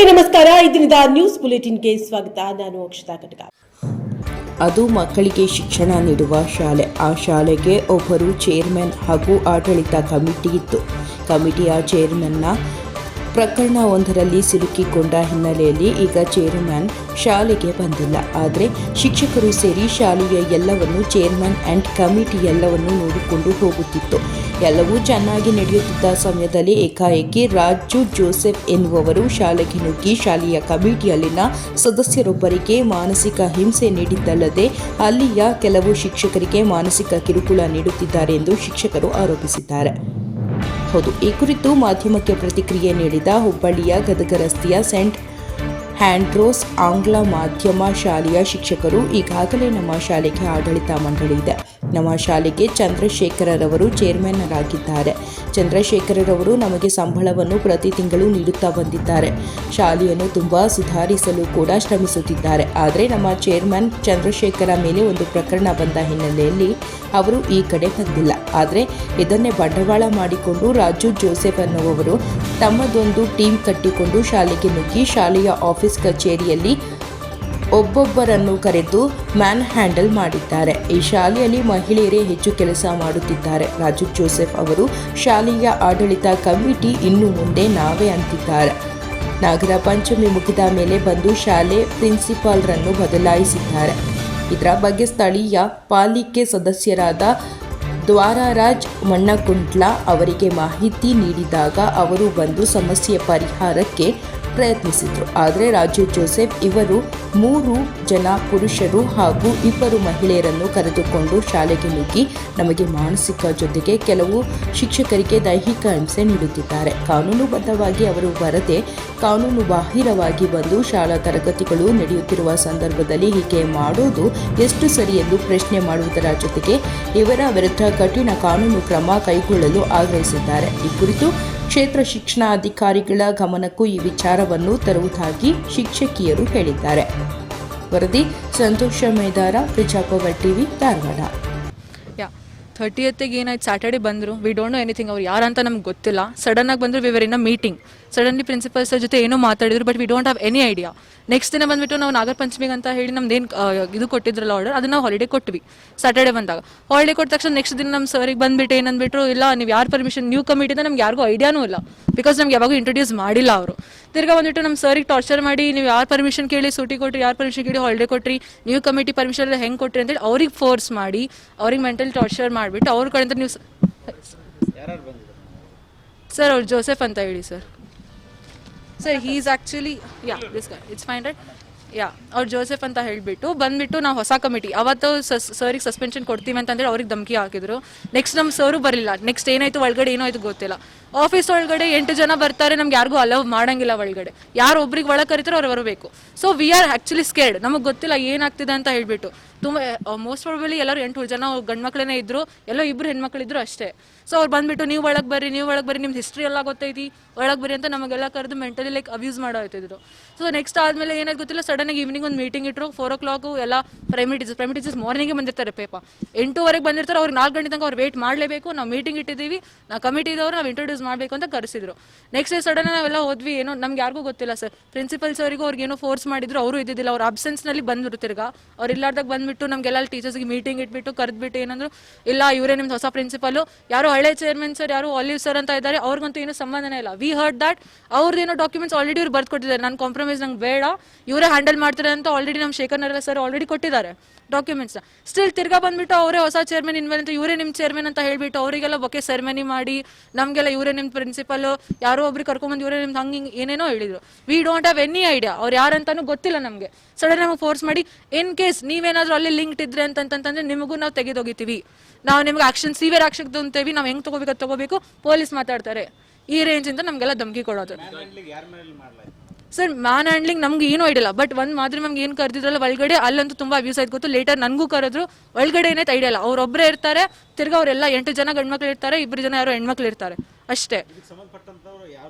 ವೀಕ್ಷಕರೇ ನಮಸ್ಕಾರ. ಇದರಿಂದ ನ್ಯೂಸ್ ಬುಲೆಟಿನ್ಗೆ ಸ್ವಾಗತ. ನಾನು ಅಕ್ಷತಾ ಕಟಕ. ಅದು ಮಕ್ಕಳಿಗೆ ಶಿಕ್ಷಣ ನೀಡುವ ಶಾಲೆ. ಆ ಶಾಲೆಗೆ ಒಬ್ಬರು ಚೇರ್ಮನ್ ಹಾಗೂ ಆಡಳಿತ ಕಮಿಟಿ ಇತ್ತು. ಕಮಿಟಿಯ ಚೇರ್ಮನ್ನ ಪ್ರಕರಣವೊಂದರಲ್ಲಿ ಸಿಲುಕಿಕೊಂಡ ಹಿನ್ನೆಲೆಯಲ್ಲಿ ಈಗ ಚೇರ್ಮನ್ ಶಾಲೆಗೆ ಬಂದಿಲ್ಲ. ಆದರೆ ಶಿಕ್ಷಕರು ಸೇರಿ ಶಾಲೆಯ ಎಲ್ಲವನ್ನು ಚೇರ್ಮನ್ ಆ್ಯಂಡ್ ಕಮಿಟಿ ಎಲ್ಲವನ್ನು ನೋಡಿಕೊಂಡು ಹೋಗುತ್ತಿತ್ತು. ಎಲ್ಲವೂ ಚೆನ್ನಾಗಿ ನಡೆಯುತ್ತಿದ್ದ ಸಮಯದಲ್ಲಿ ಏಕಾಏಕಿ ರಾಜು ಜೋಸೆಫ್ ಎನ್ನುವವರು ಶಾಲೆಗೆ ನುಗ್ಗಿ ಶಾಲೆಯ ಕಮಿಟಿಯಲ್ಲಿನ ಸದಸ್ಯರೊಬ್ಬರಿಗೆ ಮಾನಸಿಕ ಹಿಂಸೆ ನೀಡಿದ್ದಲ್ಲದೆ ಅಲ್ಲಿಯ ಕೆಲವು ಶಿಕ್ಷಕರಿಗೆ ಮಾನಸಿಕ ಕಿರುಕುಳ ನೀಡುತ್ತಿದ್ದಾರೆ ಎಂದು ಶಿಕ್ಷಕರು ಆರೋಪಿಸಿದ್ದಾರೆ. ಹೌದು, ಈ ಕುರಿತು ಮಾಧ್ಯಮಕ್ಕೆ ಪ್ರತಿಕ್ರಿಯೆ ನೀಡಿದ ಹುಬ್ಬಳ್ಳಿಯ ಗದಗ ರಸ್ತೆಯ ಸೆಂಟ್ ಹ್ಯಾಂಡ್ರೋಸ್ ಆಂಗ್ಲ ಮಾಧ್ಯಮ ಶಾಲೆಯ ಶಿಕ್ಷಕರು, ಈಗಾಗಲೇ ನಮ್ಮ ಶಾಲೆಗೆ ಆಡಳಿತ ಮಂಡಳಿ ಇದೆ. ನಮ್ಮ ಶಾಲೆಗೆ ಚಂದ್ರಶೇಖರರವರು ಚೇರ್ಮನ್ನರಾಗಿದ್ದಾರೆ. ಚಂದ್ರಶೇಖರರವರು ನಮಗೆ ಸಂಬಳವನ್ನು ಪ್ರತಿ ತಿಂಗಳು ನೀಡುತ್ತಾ ಬಂದಿದ್ದಾರೆ. ಶಾಲೆಯನ್ನು ತುಂಬ ಸುಧಾರಿಸಲು ಕೂಡ ಶ್ರಮಿಸುತ್ತಿದ್ದಾರೆ. ಆದರೆ ನಮ್ಮ ಚೇರ್ಮನ್ ಚಂದ್ರಶೇಖರ ಮೇಲೆ ಒಂದು ಪ್ರಕರಣ ಬಂದ ಹಿನ್ನೆಲೆಯಲ್ಲಿ ಅವರು ಈ ಕಡೆ ಬಂದಿಲ್ಲ. ಆದರೆ ಇದನ್ನೇ ಬಂಡವಾಳ ಮಾಡಿಕೊಂಡು ರಾಜು ಜೋಸೆಫ್ ಅನ್ನುವವರು ತಮ್ಮದೊಂದು ಟೀಮ್ ಕಟ್ಟಿಕೊಂಡು ಶಾಲೆಗೆ ನುಗ್ಗಿ ಶಾಲೆಯ ಆಫೀಸ್ ಕಚೇರಿಯಲ್ಲಿ ಒಬ್ಬೊಬ್ಬರನ್ನು ಕರೆದು ಮ್ಯಾನ್ ಹ್ಯಾಂಡಲ್ ಮಾಡಿದ್ದಾರೆ. ಈ ಶಾಲೆಯಲ್ಲಿ ಮಹಿಳೆಯರೇ ಹೆಚ್ಚು ಕೆಲಸ ಮಾಡುತ್ತಿದ್ದಾರೆ. ರಾಜು ಜೋಸೆಫ್ ಅವರು ಶಾಲೆಯ ಆಡಳಿತ ಕಮಿಟಿ ಇನ್ನು ಮುಂದೆ ನಾವೇ ಅಂತಿದ್ದಾರೆ. ನಾಗರ ಪಂಚಮಿ ಮುಗಿದ ಮೇಲೆ ಬಂದು ಶಾಲೆ ಪ್ರಿನ್ಸಿಪಾಲ್ರನ್ನು ಬದಲಾಯಿಸಿದ್ದಾರೆ. ಇದರ ಬಗ್ಗೆ ಸ್ಥಳೀಯ ಪಾಲಿಕೆ ಸದಸ್ಯರಾದ ದ್ವಾರರಾಜ್ ಮಣ್ಣಕುಂಟ್ಲ ಅವರಿಗೆ ಮಾಹಿತಿ ನೀಡಿದಾಗ ಅವರು ಬಂದು ಸಮಸ್ಯೆ ಪರಿಹಾರಕ್ಕೆ ಪ್ರಯತ್ನಿಸಿದರು. ಆದರೆ ರಾಜು ಜೋಸೆಫ್ ಇವರು 3 ಜನ ಪುರುಷರು ಹಾಗೂ 2 ಮಹಿಳೆಯರನ್ನು ಕರೆದುಕೊಂಡು ಶಾಲೆಗೆ ನುಗ್ಗಿ ನಮಗೆ ಮಾನಸಿಕ ಜೊತೆಗೆ ಕೆಲವು ಶಿಕ್ಷಕರಿಗೆ ದೈಹಿಕ ಹಿಂಸೆ ನೀಡುತ್ತಿದ್ದಾರೆ. ಕಾನೂನುಬದ್ಧವಾಗಿ ಅವರು ಬರದೆ ಕಾನೂನು ಬಾಹಿರವಾಗಿ ಬಂದು ಶಾಲಾ ತರಗತಿಗಳು ನಡೆಯುತ್ತಿರುವ ಸಂದರ್ಭದಲ್ಲಿ ಹೀಗೆ ಮಾಡೋದು ಎಷ್ಟು ಸರಿ ಎಂದು ಪ್ರಶ್ನೆ ಮಾಡುವುದರ ಜೊತೆಗೆ ಇವರ ವಿರುದ್ಧ ಕಠಿಣ ಕಾನೂನು ಕ್ರಮ ಕೈಗೊಳ್ಳಲು ಆಗ್ರಹಿಸಿದ್ದಾರೆ. ಈ ಕುರಿತು ಕ್ಷೇತ್ರ ಶಿಕ್ಷಣಾಧಿಕಾರಿಗಳ ಗಮನಕ್ಕೂ ಈ ವಿಚಾರವನ್ನು ತರುವುದಾಗಿ ಶಿಕ್ಷಕಿಯರು ಹೇಳಿದ್ದಾರೆ. ವರದಿ ಸಂತೋಷ ಮೇದಾರ, ಪ್ರಜಾಪವರ್ ಟಿವಿ, ಧಾರವಾಡ. 30th ಏನಾಯ್ತು, ಸ್ಯಾಟರ್ಡೆ ಬಂದರು. We don't know anything. ಅವ್ರು ಯಾರಂತ ನಮ್ಗೆ ಗೊತ್ತಿಲ್ಲ. ಸಡನ್ನಾಗಿ ಬಂದರು. We were in a meeting. Suddenly principal sir ಜೊತೆ ಏನೋ ಮಾತಾಡಿದ್ರು, but we don't have any idea. Next ದಿನ ಬಂದುಬಿಟ್ಟು ನಾವು ನಾಗರ ಪಂಚಮಿಗೆ ಅಂತ ಹೇಳಿ ನಮ್ದೇನು ಇದು ಕೊಟ್ಟಿದ್ರಲ್ಲ ಆರ್ಡರ್, ಅದನ್ನ ನಾವು ಹಾಲಿಡೇ ಕೊಟ್ವಿ. ಸ್ಯಾಟರ್ಡೆ ಬಂದಾಗ ಹಾಲಿಡೇ ಕೊಟ್ಟ ತಕ್ಷಣ ನೆಕ್ಸ್ಟ್ ದಿನ ನಮ್ಮ ಸರಿಗೆ ಬಂದುಬಿಟ್ಟು ಏನಂದ್ಬಿಟ್ರು, ಇಲ್ಲ ನೀವು ಯಾರು ಪರ್ಮಿಷನ್, ನ್ಯೂ ಕಮಿಟಿದ ನಮ್ಗೆ ಯಾರಿಗೂ ಐಡಿಯಾನೂ ಇಲ್ಲ. ಬಿಕಾಸ್ ನಮ್ಗೆ ಯಾವಾಗೂ ಇಂಟ್ರೊಡ್ಯೂಸ್ ಮಾಡಿಲ್ಲ ಅವರು. ತಿರ್ಗಾ ಬಂದುಬಿಟ್ಟು ನಮ್ಮ ಸರಿಗೆ ಟಾರ್ಚರ್ ಮಾಡಿ, ನೀವು ಯಾರು ಪರ್ಮಿಷನ್ ಕೇಳಿ ಸೂಟಿ ಕೊಟ್ರಿ, ಯಾರು ಪರ್ಮಿಷನ್ ಕೇಳಿ ಹಾಲಿಡೇ ಕೊಟ್ರಿ, ನ್ಯೂ ಕಮಿಟಿ ಪರ್ಮಿಷನ್ ಎಲ್ಲ ಹೆಂಗೆ ಕೊಟ್ರಿ ಅಂತೇಳಿ ಅವ್ರಿಗೆ ಫೋರ್ಸ್ ಮಾಡಿ, ಅವ್ರಿಗೆ ಮೆಂಟಲ್ ಟಾರ್ಚರ್ ಮಾಡಿಬಿಟ್ಟು ಅವ್ರ ಕಡೆಯಿಂದ ನೀವು ಸರ್ ಅವ್ರು ಜೋಸೆಫ್ ಅಂತ ಹೇಳಿ sir. Sir he is actually this guy, it's fine right. ಅವ್ರು ಜೋಸೆಫ್ ಅಂತ ಹೇಳಿಬಿಟ್ಟು ಬಂದುಬಿಟ್ಟು ನಾವು ಹೊಸ ಕಮಿಟಿ ಅವತ್ತು ಸರಿಗೆ ಸಸ್ಪೆನ್ಷನ್ ಕೊಡ್ತೀವಿ ಅಂತಂದೇಳಿ ಅವ್ರಿಗೆ ಧಮಕಿ ಹಾಕಿದ್ರು. ನೆಕ್ಸ್ಟ್ ನಮ್ಮ ಸರು ಬರಲಿಲ್ಲ. ನೆಕ್ಸ್ಟ್ ಏನಾಯಿತು ಒಳಗಡೆ ಏನೋ ಆಯಿತು ಗೊತ್ತಿಲ್ಲ. ಆಫೀಸ್ ಒಳಗಡೆ 8 ಜನ ಬರ್ತಾರೆ, ನಮ್ಗೆ ಯಾರಿಗೂ ಅಲವ್ ಮಾಡೋಂಗಿಲ್ಲ ಒಳಗಡೆ. ಯಾರು ಒಬ್ರಿಗೆ ಒಳಗೆ ಕರೀತಾರೋ ಅವ್ರು ಬರಬೇಕು. So we are actually scared. ನಮಗೆ ಗೊತ್ತಿಲ್ಲ ಏನಾಗ್ತಿದೆ ಅಂತ ಹೇಳಿಬಿಟ್ಟು. ತುಂಬ ಮೋಸ್ಟ್ ಪ್ರಾಬಬ್ಲಿ ಎಲ್ಲರೂ 8 ಜನ ಗಂಡು ಮಕ್ಕಳೇ ಇದ್ದರು, ಎಲ್ಲೋ 2 ಹೆಣ್ಮಕ್ಳಿದ್ರು ಅಷ್ಟೇ. ಸೊ ಅವ್ರು ಬಂದುಬಿಟ್ಟು ನೀವು ಒಳಗೆ ಬರ್ರಿ, ನಿಮ್ದು ಹಿಸ್ಟ್ರಿ ಎಲ್ಲ ಗೊತ್ತೈತಿ, ಒಳಗೆ ಬರ್ರಿ ಅಂತ ನಮಗೆಲ್ಲ ಕರೆದು ಮೆಂಟಲಿ ಲೈಕ್ ಅಬ್ಯೂಸ್ ಮಾಡೋ ಹೋಗ್ತಿದ್ರು. ಸೊ ನೆಕ್ಸ್ಟ್ ಆದಮೇಲೆ ಏನಾಯ್ತು ಗೊತ್ತಿಲ್ಲ, ಸಡನ್ನಾಗಿ ಈವ್ನಿಂಗ್ ಒಂದು ಮೀಟಿಂಗ್ ಇಟ್ಟರು. 4 o'clock ಎಲ್ಲ ಪ್ರೈಮರಿ ಟೀಚರ್ಸ್ ಮಾರ್ನಿಂಗೇ ಬಂದಿರ್ತಾರೆ. 8:00 ಬಂದಿರ್ತಾರೆ. ಅವ್ರಿಗೆ 4 ಗಂಟೆ ತನಕ ಅವ್ರು ವೇಟ್ ಮಾಡಲೇಬೇಕು. ನಾವು ಮೀಟಿಂಗ್ ಇಟ್ಟಿದ್ದೀವಿ, ನಾವು ಕಮಿಟಿ ಇದ್ದವರು ನಾವು ಇಂಟ್ರೊಡ್ಯೂಸ್ ಮಾಡಬೇಕು ಅಂತ ಕರೆಸಿದ್ರು. ನೆಕ್ಸ್ಟ್ ಡೇ ಸಡನ್ ನಾವೆಲ್ಲ ಹೋದ್ವಿ. ಏನೋ ನಮ್ಗೆ ಯಾರಿಗೂ ಗೊತ್ತಿಲ್ಲ ಸರ್. ಪ್ರಿನ್ಸಿಪಲ್ ಸರಿಗೂ ಅವ್ರಿಗೆ ಏನೋ ಫೋರ್ಸ್ ಮಾಡಿದ್ರು, ಅವರು ಇದ್ದಿದ್ದಿಲ್ಲ. ಅವ್ರ ಅಬ್ಸೆನ್ಸ್ನಲ್ಲಿ ಬಂದರು. ತಿರ್ಗಾ ಅವ್ರು ಇಲ್ಲಾರ್ದಾಗ ಬಂದುಬಿಟ್ಟು ನಮಗೆಲ್ಲ ಟೀಚರ್ಸ್ಗೆ ಮೀಟಿಂಗ್ ಇಟ್ಬಿಟ್ಟು ಕರೆದ್ಬಿಟ್ಟು ಏನಂದ್ರು, ಇಲ್ಲ ಇವರೇ ನಿಮ್ದು ಹೊಸ ಪ್ರಿನ್ಸಿಪಲು, ಯಾರು ಹಳೆ ಚೇರ್ಮನ್ ಸರ್, ಯಾರು ಆಲಿವ್ ಸರ್ ಅಂತ ಇದ್ದಾರೆ, ಅವ್ರಿಗಂತೂ ಏನೂ ಸಂಬಂಧನೇ ಇಲ್ಲ. ವಿ ಹರ್ಡ್ ದಟ್ ಅವ್ರದ್ದೇನೋ ಡಾಕ್ಯುಮೆಂಟ್ಸ್ ಆಲ್ರೆಡಿ ಇವ್ರು ಬರ್ದು ಕೊಟ್ಟಿದ್ದಾರೆ. ನಾನು ಕಾಂಪ್ರಮೈಸ್ ನಂಗೆ ಬೇಡ, ಇವರೇ ಹ್ಯಾಂಡಲ್ ಮಾಡ್ತಾರೆ ಅಂತ ಆಲ್ರೆಡಿ ನಮ್ಮ ಶೇಖರ್ ನರಲ ಸರ್ ಆಲ್ರೆಡಿ ಕೊಟ್ಟಿದ್ದಾರೆ ಡಾಕ್ಯುಮೆಂಟ್ಸ್ನ. ಸ್ಟಿಲ್ ತಿರ್ಗಾ ಬಂದುಬಿಟ್ಟು ಅವರೇ ಹೊಸ ಚೇರ್ಮನ್ ಇನ್ವೆಲ್ ಅಂತ, ಇವರೇ ನಿಮ್ಮ ಚೇರ್ಮನ್ ಅಂತ ಹೇಳಿಬಿಟ್ಟು ಅವರಿಗೆಲ್ಲ ಬೊಕ್ಕೆ ಸೆರೆಮನಿ ಮಾಡಿ ನಮಗೆಲ್ಲ ಇವರೇ ನಿಮ್ಮ ಪ್ರಿನ್ಸಿಪಲ್, ಯಾರೋ ಒಬ್ರಿಗೆ ಕರ್ಕೊಂಬಂದು ಇವರೇ ನಿಮ್ದು ಹಂಗೆ ಏನೇನೋ ಹೇಳಿದ್ರು. V don't have any idea. ಅವ್ರು ಯಾರಂತಾನೂ ಗೊತ್ತಿಲ್ಲ ನಮಗೆ. ಸಡನ್ ನಮಗೆ ಫೋರ್ಸ್ ಮಾಡಿ, ಇನ್ ಕೇಸ್ ನೀವೇನಾದರೂ ಅಲ್ಲಿ ಲಿಂಕ್ಡ್ ಇದ್ರೆ ಅಂತಂತಂದ್ರೆ ನಿಮಗೂ ನಾವು ತೆಗೆದೋಗಿತೀವಿ, ನಾವು ನಿಮ್ಗೆ ಆಕ್ಷನ್ ಸಿವಿಯರ್ ಆಕ್ಷನ್ ತೊಗೊಂತೀವಿ, ನಾವು ಹೆಂಗೆ ತೊಗೋಬೇಕು ಪೊಲೀಸ್ ಮಾತಾಡ್ತಾರೆ, ಈ ರೇಂಜಿಂದ ನಮಗೆಲ್ಲ ಧಮಕಿ ಕೊಡೋದು. ಸರ್ ಮ್ಯಾನ್ ಹ್ಯಾಂಡ್ಲಿಂಗ್ ನಮ್ಗೆ ಏನೂ ಐಡಿಯಲ್ಲ. ಬಟ್ ಒಂದು ಮಾತ್ರ ನಮ್ಗೆ ಏನು ಕರೆದಿದ್ರಲ್ಲ ಒಳಗಡೆ, ಅಲ್ಲಂತೂ ತುಂಬ ಅಬ್ಯೂಸ್ ಆಯ್ತು ಗೊತ್ತು. ಲೇಟರ್ ನನಗೂ ಕರೆದ್ರು. ಒಳಗಡೆ ಏನಾಯ್ತು ಐಡಿಯಲ್ಲ. ಅವ್ರೊಬ್ಬರೇ ಇರ್ತಾರೆ. ತಿರ್ಗಾ ಅವರೆಲ್ಲ 8 ಜನ ಗಂಡು ಮಕ್ಳು ಇರ್ತಾರೆ, 2 ಜನ ಯಾರೋ ಹೆಣ್ಮಕ್ಳು ಇರ್ತಾರೆ ಅಷ್ಟೇ.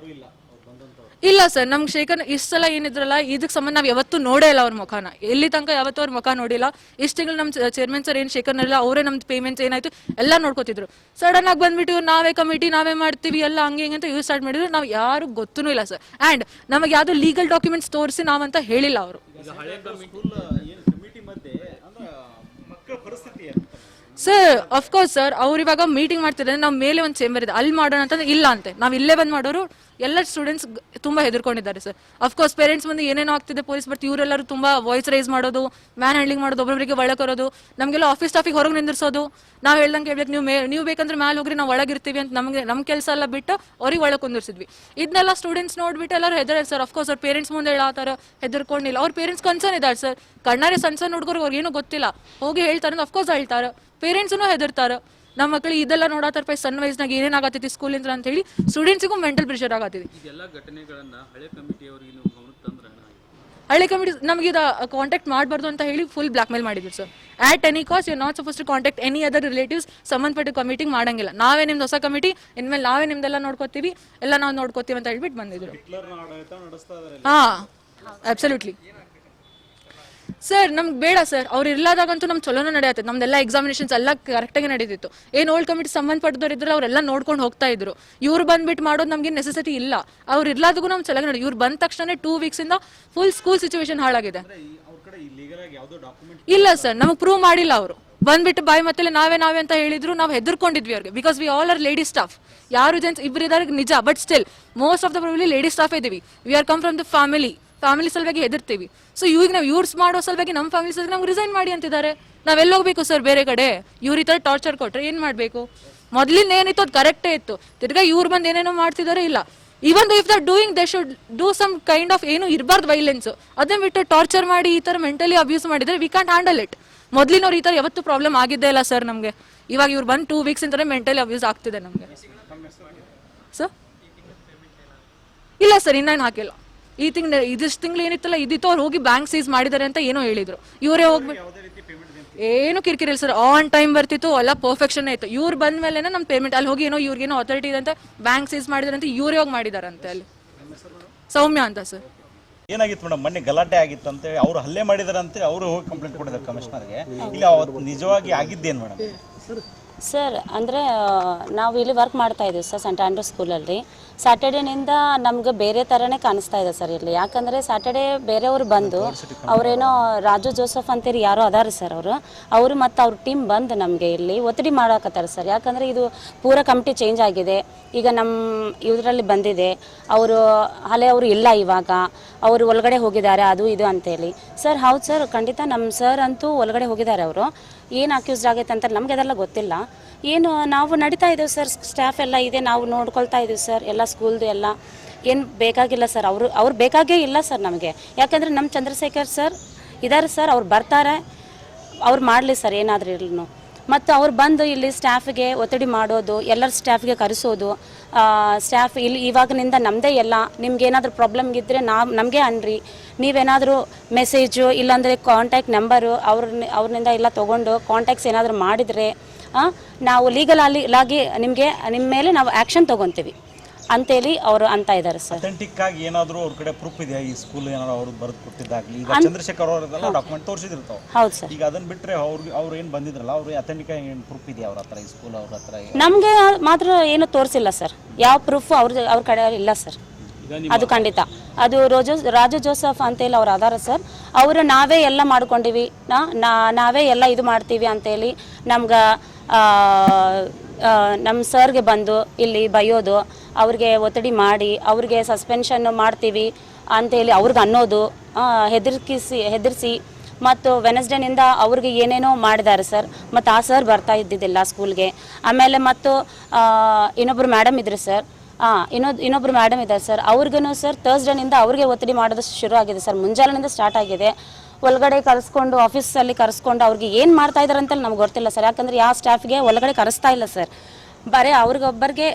ಇಲ್ಲ ಸರ್, ನಮ್ಗೆ ಶೇಖರ್ ಇಷ್ಟು ಸಲ ಏನಿದ್ರಲ್ಲ ಇದಕ್ಕೆ ಸಂಬಂಧ ನಾವು ಯಾವತ್ತೂ ನೋಡೇ ಇಲ್ಲ ಅವ್ರ ಮುಖನ. ಎಲ್ಲಿ ತನಕ ಯಾವತ್ತೂ ಅವ್ರ ಮುಖ ನೋಡಿಲ್ಲ. ಇಷ್ಟು ತಿಂಗಳು ನಮ್ಮ ಚೇರ್ಮನ್ ಸರ್ ಏನು ಶೇಖರ್ನೆಲ್ಲ ಅವರೇ ನಮ್ದು ಪೇಮೆಂಟ್ಸ್ ಏನಾಯ್ತು ಎಲ್ಲ ನೋಡ್ಕೋತಿದ್ರು. ಸಡನ್ ಆಗಿ ಬಂದ್ಬಿಟ್ಟು ನಾವೇ ಕಮಿಟಿ ನಾವೇ ಮಾಡ್ತೀವಿ ಎಲ್ಲ ಹಂಗೆ ಹಿಂಗೆ ಅಂತ ಯೂಸ್ ಸ್ಟಾರ್ಟ್ ಮಾಡಿದ್ರು. ನಾವು ಯಾರು ಗೊತ್ತೂ ಇಲ್ಲ ಸರ್. ಆ್ಯಂಡ್ ನಮಗೆ ಯಾವುದು ಲೀಗಲ್ ಡಾಕ್ಯುಮೆಂಟ್ಸ್ ತೋರಿಸಿ ನಾವಂತ ಹೇಳಿಲ್ಲ ಅವರು. ಸರ್ ಅಫ್ಕೋರ್ಸ್ ಸರ್, ಅವ್ರು ಇವಾಗ ಮೀಟಿಂಗ್ ಮಾಡ್ತಿದ್ದಾರೆ, ನಾವು ಮೇಲೆ ಒಂದು ಚೇಂಬರ್ ಇದೆ ಅಲ್ಲಿ ಮಾಡೋಣ ಅಂತಂದ್ರೆ ಇಲ್ಲ ಅಂತೆ. ನಾವು ಇಲ್ಲೇ ಬಂದು ಮಾಡೋರು ಎಲ್ಲ ಸ್ಟೂಡೆಂಟ್ಸ್ ತುಂಬ ಹೆದರ್ಕೊಂಡಿದ್ದಾರೆ ಸರ್. ಅಫ್ಕೋರ್ಸ್ ಪೇರೆಂಟ್ಸ್ ಮುಂದೆ ಏನೇನೋ ಆಗ್ತಿದೆ, ಪೊಲೀಸ್ ಬರ್ತಿ, ಇವರೆಲ್ಲರೂ ತುಂಬ ವಾಯ್ಸ್ ರೈಸ್ ಮಾಡೋದು, ಮ್ಯಾನ್ ಹ್ಯಾಂಡ್ಲಿಂಗ್ ಮಾಡೋದು, ಒಬ್ಬೊಬ್ಬರಿಗೆ ಒಳಕರೋದು, ನಮಗೆಲ್ಲ ಆಫೀಸ್ ಸ್ಟಾಫಿಗೆ ಹೊರಗೆ ನಿಂದಿರ್ಸೋದು. ನಾವು ಹೇಳ್ದಂಗೆ ಕೇಳ್ಬೇಕು, ನೀವು ಬೇಕಂದ್ರೆ ಮ್ಯಾಲೆ ಹೋಗ್ರಿ, ನಾವು ಒಳಗಿರ್ತೀವಿ ಅಂತ ನಮ್ಮ ಕೆಲಸ ಎಲ್ಲ ಬಿಟ್ಟು ಅವ್ರಿಗೆ ಒಳಗೆ ಕುಂದಿರ್ಸಿದ್ವಿ. ಇದನ್ನೆಲ್ಲ ಸ್ಟೂಡೆಂಟ್ಸ್ ನೋಡ್ಬಿಟ್ಟು ಎಲ್ಲರೂ ಹೆದರ ಸರ್. ಅಫ್ಕೋರ್ಸ್ ಅವ್ರ ಪೇರೆಂಟ್ಸ್ ಮುಂದೆ ಹೇಳತ್ತಾರ, ಹೆದರ್ಕೊಂಡಿಲ್ಲ. ಅವ್ರ ಪೇರೆಂಟ್ಸ್ ಕನ್ಸರ್ನ್ ಇದ್ದಾರೆ ಸರ್. ಕಣ್ಣಾರೆ ಸಣ್ಣ ಸಣ್ಣ ಹುಡುಗರು ಅವ್ರಿಗೆ ಏನೂ ಗೊತ್ತಿಲ್ಲ, ಹೋಗಿ ಹೇಳ್ತಾರೆ ಅಂತ ಅಫ್ಕೋರ್ಸ್ ಹೇಳ್ತಾರೆ. ಪೇರೆಂಟ್ಸೂ ಹೆದರ್ತಾರೆ, ನಮ್ಮ ಮಕ್ಕಳು ಇದೆಲ್ಲ ನೋಡತ್ತಾರ ಸಣ್ಣ ವಯಸ್ಸಿನಾಗ ಏನೇನಾಗತ್ತೈತಿ ಸ್ಕೂಲಿಂದ ಅಂತ ಹೇಳಿ ಸ್ಟೂಡೆಂಟ್ಸಿಗೂ ಮೆಂಟಲ್ ಪ್ರೆಷರ್ ಆಗತ್ತಿದೆ. ಹಳೆ ಕಮಿಟಿ ನಮಗೆ ಇದು ಕಾಂಟ್ಯಾಕ್ಟ್ ಮಾಡಬಾರ್ದು ಅಂತ ಹೇಳಿ ಫುಲ್ ಬ್ಲಾಕ್ ಮೇಲ್ ಮಾಡಿದ್ರು sir. At any cost you not suppose to contact any other relatives. ಸಂಬಂಧಪಟ್ಟ ಕಮಿಟಿಗೆ ಮಾಡಂಗಿಲ್ಲ, ನಾವೇ ನಿಮ್ದು ಹೊಸ ಕಮಿಟಿ, ಇನ್ಮೇಲೆ ನಾವೇ ನಿಮ್ದೆಲ್ಲ ನೋಡ್ಕೋತೀವಿ, ಎಲ್ಲ ನಾವು ನೋಡ್ಕೋತೀವಿ ಅಂತ ಹೇಳ್ಬಿಟ್ಟು ಬಂದಿದ್ರು. ಹಾಂ, ಅಬ್ಸಲ್ಯೂಟ್ಲಿ ಸರ್. ನಮ್ಗೆ ಬೇಡ ಸರ್, ಅವ್ರು ಇರ್ಲಾದಾಗಂತೂ ನಮ್ಗೆ ಚಲೋನ ನಡೆಯುತ್ತೆ. ನಮ್ದೆಲ್ಲ ಎಕ್ಸಾಮಿನೇಷನ್ಸ್ ಎಲ್ಲ ಕರೆಕ್ಟಾಗಿ ನಡೀತಿತ್ತು. ಏನು ಓಲ್ಡ್ ಕಮಿಟಿ ಸಂಬಂಧಪಟ್ಟದವ್ರು ಇದ್ರೆ ಅವರೆಲ್ಲ ನೋಡ್ಕೊಂಡು ಹೋಗ್ತಾ ಇದ್ರು. ಇವ್ರು ಬಂದ್ಬಿಟ್ಟು ಮಾಡೋದು ನಮಗೆ ನೆಸೆಸಿಟಿ ಇಲ್ಲ. ಅವ್ರು ಇರ್ಲಾದಗೂ ನಮ್ಗೆ ಚೆನ್ನಾಗಿ ನಡೆಯುತ್ತೆ. ಇವ್ರು ಬಂದ ತಕ್ಷಣ 2 ವೀಕ್ಸಿಂದ ಫುಲ್ ಸ್ಕೂಲ್ ಸಿಚುವೇಶನ್ ಹಾಳಾಗಿದೆ. ಇಲ್ಲ ಸರ್, ನಮಗೆ ಪ್ರೂವ್ ಮಾಡಿಲ್ಲ. ಅವರು ಬಂದ್ಬಿಟ್ಟು ಬಾಯಿ ಮತ್ತೆ ನಾವೇ ಅಂತ ಹೇಳಿದ್ರು. ನಾವು ಹೆದರ್ಕೊಂಡಿದ್ವಿ ಅವ್ರಿಗೆ, because we all are lady staff. ಯಾರು ಜೆಂಟ್ಸ್ ಇಬ್ಬರು ಇದ್ದಾರೆ ನಿಜ, but still most of the probably lady staff ಇದ್ದೀವಿ. We are come from the family ಸಲುವಾಗಿ ಹೆದರ್ತೀವಿ. ಸೊ ಇವಾಗ ನಾವು ಯೂರ್ಸ್ ಮಾಡೋ ಸಲುವಾಗಿ ನಮ್ಮ ಫ್ಯಾಮಿಲಿ ಸಲುವಾಗಿ ನಾವು ರಿಸೈನ್ ಮಾಡಿ ಅಂತಿದ್ದಾರೆ. ನಾವೆಲ್ಲ ಹೋಗ್ಬೇಕು ಸರ್ ಬೇರೆ ಕಡೆ? ಇವ್ರು ಈ ಥರ ಟಾರ್ಚರ್ ಕೊಟ್ಟರೆ ಏನು ಮಾಡಬೇಕು? ಮೊದಲಿಂದ ಏನಿತ್ತು ಅದು ಕರೆಕ್ಟೇ ಇತ್ತು. ತಿರ್ಗಾ ಇವ್ರು ಬಂದು ಏನೇನೋ ಮಾಡ್ತಿದ್ದಾರೆ. ಇಲ್ಲ, even if they're doing they should do some kind of ಏನು ಇರಬಾರ್ದು ವೈಲೆನ್ಸ್. ಅದನ್ನ ಬಿಟ್ಟು ಟಾರ್ಚರ್ ಮಾಡಿ ಈ ಥರ ಮೆಂಟಲಿ ಅಬ್ಯೂಸ್ ಮಾಡಿದರೆ ವಿ ಕ್ಯಾಂಟ್ ಹ್ಯಾಂಡಲ್ ಇಟ್. ಮೊದಲಿನವ್ರು ಈ ಥರ ಯಾವತ್ತೂ ಪ್ರಾಬ್ಲಮ್ ಆಗಿದ್ದೇ ಇಲ್ಲ ಸರ್ ನಮಗೆ. ಇವಾಗ ಇವ್ರು ಬಂದು 2 ವೀಕ್ಸ್ ಇಂದಲೇ ಮೆಂಟಲಿ ಅಬ್ಯೂಸ್ ಆಗ್ತಿದೆ ನಮಗೆ. ಸರ್ ಇಲ್ಲ ಸರ್, ಇನ್ನೇನು ಹಾಕಿಲ್ಲ. ಇದಿಷ್ಟು ತಿಂಗಳು ಏನಿತ್ತಲ್ಲ ಇದಿತ್ತು, ಅವ್ರು ಹೋಗಿ ಬ್ಯಾಂಕ್ ಸೀಸ್ ಮಾಡಿದ್ದಾರೆ ಅಂತ ಏನೋ ಹೇಳಿದ್ರು. ಇವರೇ ಹೋಗ್ಬಿಟ್ಟು ಏನು ಕಿರಿಕಿರಿ ಸರ್, ಆನ್ ಟೈಮ್ ಬರ್ತಿತ್ತು, ಎಲ್ಲ ಪರ್ಫೆಕ್ಷನ್ ಇತ್ತು. ಇವ್ರು ಬಂದ ಮೇಲೆ ನಮ್ಮ ಪೇಮೆಂಟ್ ಅಲ್ಲಿ ಹೋಗಿ ಏನೋ ಇವ್ರಿಗೇನೋ ಅಥಾರಿಟಿ ಇದೆ ಅಂತ ಬ್ಯಾಂಕ್ ಸೀಸ್ ಮಾಡಿದಾರೆ ಅಂತ ಇವರೇ ಹೋಗಿ ಮಾಡಿದಾರಂತೆ. ಅಲ್ಲಿ ಸೌಮ್ಯ ಅಂತ ಸರ್. ಏನಾಗಿತ್ತು ಮೇಡಮ್, ಮೊನ್ನೆ ಗಲಾಟೆ ಆಗಿತ್ತಂತೆ, ಅವರು ಹಲ್ಲೆ ಮಾಡಿದಾರಂತೆ, ಅವರು ಹೋಗಿ ಕಂಪ್ಲೇಂಟ್ ಕೊಟ್ಟಿದ್ದಾರೆ ಕಮಿಷನರ್ಗೆ. ಇಲ್ಲಿ ಅವತ್ತು ನಿಜವಾಗಿ ಆಗಿದ್ದೇನು ಮೇಡಮ್? ಸರ್ ಅಂದರೆ ನಾವು ಇಲ್ಲಿ ವರ್ಕ್ ಮಾಡ್ತಾ ಇದ್ದೀವಿ ಸರ್ ಸೆಂಟ್ ಆಂಡ್ರೂ ಸ್ಕೂಲಲ್ಲಿ. ಸ್ಯಾಟರ್ಡೇನಿಂದ ನಮ್ಗೆ ಬೇರೆ ಥರನೇ ಕಾಣಿಸ್ತಾ ಇದೆ ಸರ್ ಇಲ್ಲಿ. ಯಾಕಂದರೆ ಸ್ಯಾಟರ್ಡೇ ಬೇರೆಯವರು ಬಂದು ಅವರೇನೋ ರಾಜು ಜೋಸಫ್ ಅಂತೇಳಿ ಯಾರೋ ಅದಾರೆ ಸರ್. ಅವರು ಮತ್ತು ಅವ್ರ ಟೀಮ್ ಬಂದು ನಮಗೆ ಇಲ್ಲಿ ಒತ್ತಡಿ ಮಾಡಾಕತ್ತಾರೆ ಸರ್. ಯಾಕಂದರೆ ಇದು ಪೂರ ಕಮಿಟಿ ಚೇಂಜ್ ಆಗಿದೆ. ಈಗ ನಮ್ಮ ಇದರಲ್ಲಿ ಬಂದಿದೆ, ಅವರು ಹಳೆಯವರು ಇಲ್ಲ, ಇವಾಗ ಅವರು ಒಳಗಡೆ ಹೋಗಿದ್ದಾರೆ ಅದು ಇದು ಅಂತೇಳಿ. ಸರ್ ಹೌದು ಸರ್, ಖಂಡಿತ ನಮ್ಮ ಸರ್ ಅಂತೂ ಒಳಗಡೆ ಹೋಗಿದ್ದಾರೆ. ಅವರು ಏನು ಅಕ್ಯೂಸ್ಡ್ ಆಗೈತೆ ಅಂತ ನಮಗೆ ಅದೆಲ್ಲ ಗೊತ್ತಿಲ್ಲ. ಏನು ನಾವು ನಡೀತಾ ಇದ್ದೇವೆ ಸರ್, ಸ್ಟಾಫ್ ಎಲ್ಲ ಇದೆ, ನಾವು ನೋಡ್ಕೊಳ್ತಾ ಇದ್ದೀವಿ ಸರ್. ಎಲ್ಲ ಸ್ಕೂಲ್ದು ಎಲ್ಲ ಏನು ಬೇಕಾಗಿಲ್ಲ ಸರ್. ಅವ್ರು ಬೇಕಾಗೇ ಇಲ್ಲ ಸರ್ ನಮಗೆ. ಯಾಕಂದರೆ ನಮ್ಮ ಚಂದ್ರಶೇಖರ್ ಸರ್ ಇದ್ದಾರೆ ಸರ್, ಅವ್ರು ಬರ್ತಾರೆ, ಅವ್ರು ಮಾಡಲಿ ಸರ್ ಏನಾದರೂ ಇರಲಿ. ಮತ್ತು ಅವ್ರು ಬಂದು ಇಲ್ಲಿ ಸ್ಟಾಫಿಗೆ ಒತ್ತಡಿ ಮಾಡೋದು, ಎಲ್ಲರ ಸ್ಟಾಫಿಗೆ ಕರೆಸೋದು. ಸ್ಟಾಫ್ ಇಲ್ಲಿ ಇವಾಗಿನಿಂದ ನಮ್ಮದೇ ಎಲ್ಲ, ನಿಮ್ಗೆ ಏನಾದರೂ ಪ್ರಾಬ್ಲಮ್ ಇದ್ದರೆ ನಮಗೆ ಅನ್ರಿ, ನೀವೇನಾದರೂ ಮೆಸೇಜು ಇಲ್ಲಾಂದರೆ ಕಾಂಟ್ಯಾಕ್ಟ್ ನಂಬರು ಅವ್ರನಿಂದ ಎಲ್ಲ ತೊಗೊಂಡು ಕಾಂಟ್ಯಾಕ್ಟ್ಸ್ ಏನಾದರೂ ಮಾಡಿದರೆ ನಾವು ಲೀಗಲಾಗಿ ನಿಮ್ಮ ಮೇಲೆ ನಾವು ಆ್ಯಕ್ಷನ್ ತೊಗೊತೀವಿ ಅಂತೇಳಿ ಅವರು ಅಂತ ಇದ್ದಾರೆ ಸರ್. ಅಥೆಂಟಿಕ್ ಆಗಿ ಏನಾದರೂ ಅವ್ರ ಕಡೆ ಪ್ರೂಫ್ ಇದೆಯಾ ಈ ಸ್ಕೂಲ್ ಏನಾದ್ರು ಅವ್ರು ಬರೆದು ಕೊಟ್ಟಿದ್ದಾಗಲಿ? ಈಗ ಚಂದ್ರಶೇಖರ್ ಅವರೆಲ್ಲ ಡಾಕ್ಯುಮೆಂಟ್ ತೋರಿಸಿದಿರ್ತಾವೆ. ಹೌದು ಸರ್. ಈಗ ಅದನ್ನ ಬಿಟ್ಟರೆ ಅವ್ರು ಏನು ಬಂದಿದ್ರಲ್ಲ, ಅವ್ರು ಅಥೆಂಟಿಕ್ ಆಗಿ ಏನು ಪ್ರೂಫ್ ಇದೆಯಾ ಅವ್ರ ಹತ್ರ? ಈ ಸ್ಕೂಲ್ ಅವ್ರ ಹತ್ರ ನಮಗೆ ಮಾತ್ರ ಏನು ತೋರಿಸಿಲ್ಲ ಸರ್. ಯಾವ ಪ್ರೂಫು ಅವ್ರ ಕಡೆ ಇಲ್ಲ ಸರ್. ಅದು ಖಂಡಿತ ಅದು ರಾಜು ಜೋಸಫ್ ಅಂತೇಳಿ ಅವ್ರು ಅದಾರ ಸರ್. ಅವರು ನಾವೇ ಎಲ್ಲ ಮಾಡ್ಕೊಂಡಿವಿ, ನಾವೇ ಎಲ್ಲ ಇದು ಮಾಡ್ತೀವಿ ಅಂತೇಳಿ ನಮ್ಗೆ ನಮ್ಮ ಸರ್ಗೆ ಬಂದು ಇಲ್ಲಿ ಬೈಯೋದು, ಅವ್ರಿಗೆ ಒತ್ತಡಿ ಮಾಡಿ ಅವ್ರಿಗೆ ಸಸ್ಪೆನ್ಷನ್ ಮಾಡ್ತೀವಿ ಅಂತೇಳಿ ಅವ್ರಿಗೆ ಅನ್ನೋದು, ಹೆದರಿಸಿ ಮತ್ತು ವೆನಸ್ಡೇನಿಂದ ಅವ್ರಿಗೆ ಏನೇನೋ ಮಾಡಿದ್ದಾರೆ ಸರ್. ಮತ್ತು ಆ ಸರ್ ಬರ್ತಾ ಇದ್ದಿದ್ದಿಲ್ಲ ಸ್ಕೂಲ್ಗೆ. ಆಮೇಲೆ ಮತ್ತು ಇನ್ನೊಬ್ಬರು ಮೇಡಮ್ ಇದ್ರು ಸರ್. ಇನ್ನೊಬ್ರು ಮೇಡಮ್ ಇದ್ದಾರೆ ಸರ್. ಅವ್ರಿಗೂ ಸರ್ ಥರ್ಸ್ಡೇನಿಂದ ಅವ್ರಿಗೆ ಒತ್ತಡಿ ಮಾಡೋದು ಶುರು ಆಗಿದೆ ಸರ್. ಮುಂಜಾನೆಯಿಂದ ಸ್ಟಾರ್ಟ್ ಆಗಿದೆ. ಒಳಗಡೆ ಕರೆಸ್ಕೊಂಡು ಆಫೀಸಲ್ಲಿ ಕರೆಸ್ಕೊಂಡು ಅವ್ರಿಗೆ ಏನು ಮಾಡ್ತಾ ಇದ್ದಾರೆ ಅಂತ ನಮ್ಗೆ ಗೊತ್ತಿಲ್ಲ ಸರ್. ಯಾಕಂದರೆ ಯಾವ ಸ್ಟಾಫ್ಗೆ ಒಳಗಡೆ ಕರೆಸ್ತಾ ಇಲ್ಲ ಸರ್. ಬರೀ ಅವ್ರಿಗೊಬ್ಬರಿಗೆ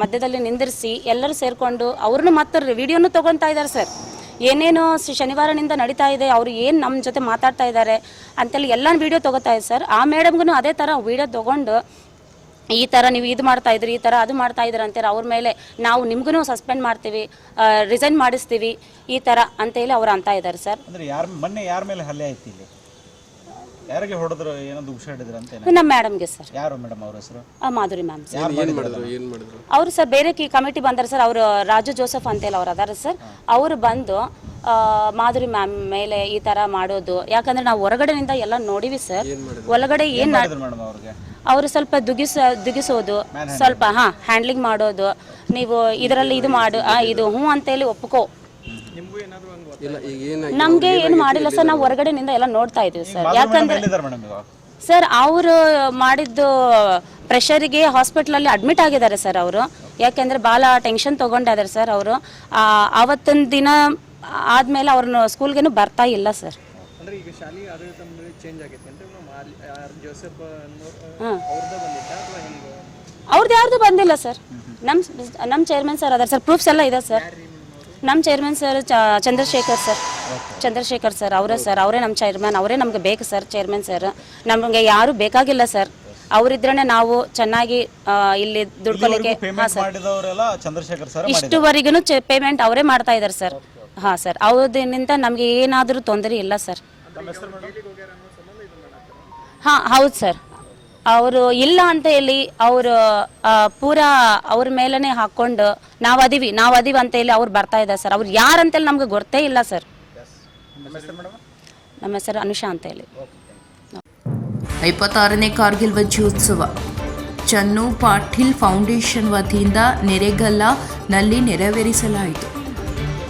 ಮಧ್ಯದಲ್ಲಿ ನಿಂದಿರಿಸಿ ಎಲ್ಲರೂ ಸೇರಿಕೊಂಡು ಅವ್ರನ್ನ ಮತ್ತೆ ವಿಡಿಯೋನು ತೊಗೊತಾ ಇದ್ದಾರೆ ಸರ್. ಏನೇನೋ ಶನಿವಾರನಿಂದ ನಡೀತಾ ಇದೆ, ಅವರು ಏನು ನಮ್ಮ ಜೊತೆ ಮಾತಾಡ್ತಾ ಇದ್ದಾರೆ ಅಂತೇಳಿ ಎಲ್ಲ ವಿಡಿಯೋ ತೊಗೋತಾ ಇದೆ ಸರ್. ಆ ಮೇಡಮ್ಗೂ ಅದೇ ಥರ ವಿಡಿಯೋ ತೊಗೊಂಡು ಈ ಥರ ನೀವು ಇದು ಮಾಡ್ತಾ ಇದ್ರಿ, ಈ ಥರ ಅದು ಮಾಡ್ತಾ ಇದ್ದೀರ ಅಂತಾರೆ. ಅವ್ರ ಮೇಲೆ ನಾವು ನಿಮ್ಗೂ ಸಸ್ಪೆಂಡ್ ಮಾಡ್ತೀವಿ, ರಿಸೈನ್ ಮಾಡಿಸ್ತೀವಿ, ಈ ಥರ ಅಂತೇಳಿ ಅವ್ರು ಅಂತ ಇದ್ದಾರೆ ಸರ್. ಅಂದ್ರೆ ಮೊನ್ನೆ ಯಾರ ಮೇಲೆ ಹಲ್ಲೆ ಆಯ್ತು ಇಲ್ಲಿ? ಯಾರಿಗೆ ಹೊಡೆದ್ರು, ಏನೋ ಉಗಿಸಾಡಿದ್ರು ಅಂತ? ನಮ್ಮ ಮೇಡಮ್ಗೆ ಸರ್. ಯಾರು ಮೇಡಮ್ ಅವ್ರ ಹೆಸರು? Madhuri ma'am sir. ಮಾಡಿದ್ರು ಅವರು ಸರ್ ಬೇರೆ ಕಮಿಟಿ ಬಂದಾರೆ ಸರ್. ಅವರು ರಾಜು ಜೋಸೆಫ್ ಅಂತೇಳಿ ಅವ್ರು ಅದಾರ ಸರ್. ಅವರು ಬಂದು ಮಾಧುರಿ ಮ್ಯಾಮ್ ಮೇಲೆ ಈ ಥರ ಮಾಡೋದು, ಯಾಕಂದ್ರೆ ನಾವು ಹೊರಗಡೆನಿಂದ ಎಲ್ಲ ನೋಡಿವಿ ಸರ್. ಒಳಗಡೆ ಏನು ಮೇಡಮ್ ಅವ್ರಿಗೆ ಅವರು ಸ್ವಲ್ಪ ದುಗಿಸೋದು, ಸ್ವಲ್ಪ ಹ್ಯಾಂಡ್ಲಿಂಗ್ ಮಾಡೋದು, ನೀವು ಇದರಲ್ಲಿ ಇದು ಮಾಡು, ಇದು ಹ್ಞೂ ಅಂತೇಳಿ ಒಪ್ಕೋ. ನಮ್ಗೆ ಏನು ಮಾಡಿಲ್ಲ ಸರ್, ನಾವು ಹೊರಗಡೆನಿಂದ ಎಲ್ಲ ನೋಡ್ತಾ ಇದೀವಿ ಸರ್. ಯಾಕಂದ್ರೆ ಸರ್ ಅವರು ಮಾಡಿದ್ದು ಪ್ರೆಷರಿಗೆ ಹಾಸ್ಪಿಟ್ಲಲ್ಲಿ ಅಡ್ಮಿಟ್ ಆಗಿದ್ದಾರೆ ಸರ್ ಅವರು. ಯಾಕೆಂದ್ರೆ ಭಾಳ ಟೆನ್ಷನ್ ತೊಗೊಂಡಿದ್ದಾರೆ ಸರ್ ಅವರು. ಆವತ್ತಿನ ದಿನ ಆದಮೇಲೆ ಅವ್ರನ್ನ ಸ್ಕೂಲ್ಗೇನು ಬರ್ತಾ ಇಲ್ಲ ಸರ್. ಅವ್ರದ್ದು ಯಾರ್ದು ಬಂದಿಲ್ಲ ಸರ್. ನಮ್ಮ ಚೇರ್ಮನ್ ಸರ್ ಅದಾರ ಸರ್, ಪ್ರೂಫ್ಸ್ ಎಲ್ಲ ಇದೆ ಸರ್. ನಮ್ಮ ಚೇರ್ಮನ್ ಸರ್ ಚಂದ್ರಶೇಖರ್ ಸರ್ ಅವರೇ ನಮ್ಮ ಚೇರ್ಮನ್, ಅವರೇ ನಮ್ಗೆ ಬೇಕು ಸರ್ ಚೇರ್ಮನ್ ಸರ್. ನಮಗೆ ಯಾರು ಬೇಕಾಗಿಲ್ಲ ಸರ್. ಅವರಿದ್ರೇ ನಾವು ಚೆನ್ನಾಗಿ ಇಲ್ಲಿ ದುಡ್ಕೊಲಿಕ್ಕೆ. ಇಷ್ಟುವರೆಗೂ ಪೇಮೆಂಟ್ ಅವರೇ ಮಾಡ್ತಾ ಇದ್ದಾರೆ ಸರ್. ಹಾಂ ಸರ್, ಅವ್ರದಿಂದ ನಮಗೆ ಏನಾದರೂ ತೊಂದರೆ ಇಲ್ಲ ಸರ್. ಹಾಂ ಹೌದು ಸರ್. ಅವರು ಇಲ್ಲ ಅಂತ ಹೇಳಿ ಅವರು ಪೂರಾ ಅವ್ರ ಮೇಲೇ ಹಾಕ್ಕೊಂಡು ನಾವು ಅದೀವಿ ಅಂತ ಹೇಳಿ ಅವ್ರು ಬರ್ತಾ ಇದ್ದಾರೆ ಸರ್. ಅವ್ರು ಯಾರಂತೇಳಿ ನಮ್ಗೆ ಗೊತ್ತೇ ಇಲ್ಲ ಸರ್. ನಮ್ಮ ಹೆಸರು ಅನುಷಾ ಅಂತ ಹೇಳಿ. 56ನೇ ಕಾರ್ಗಿಲ್ ವಜ್ರೋತ್ಸವ ಚನ್ನು ಪಾಟೀಲ್ ಫೌಂಡೇಶನ್ ವತಿಯಿಂದ ನೆರೆಗಲ್ನಲ್ಲಿ ನೆರವೇರಿಸಲಾಯಿತು.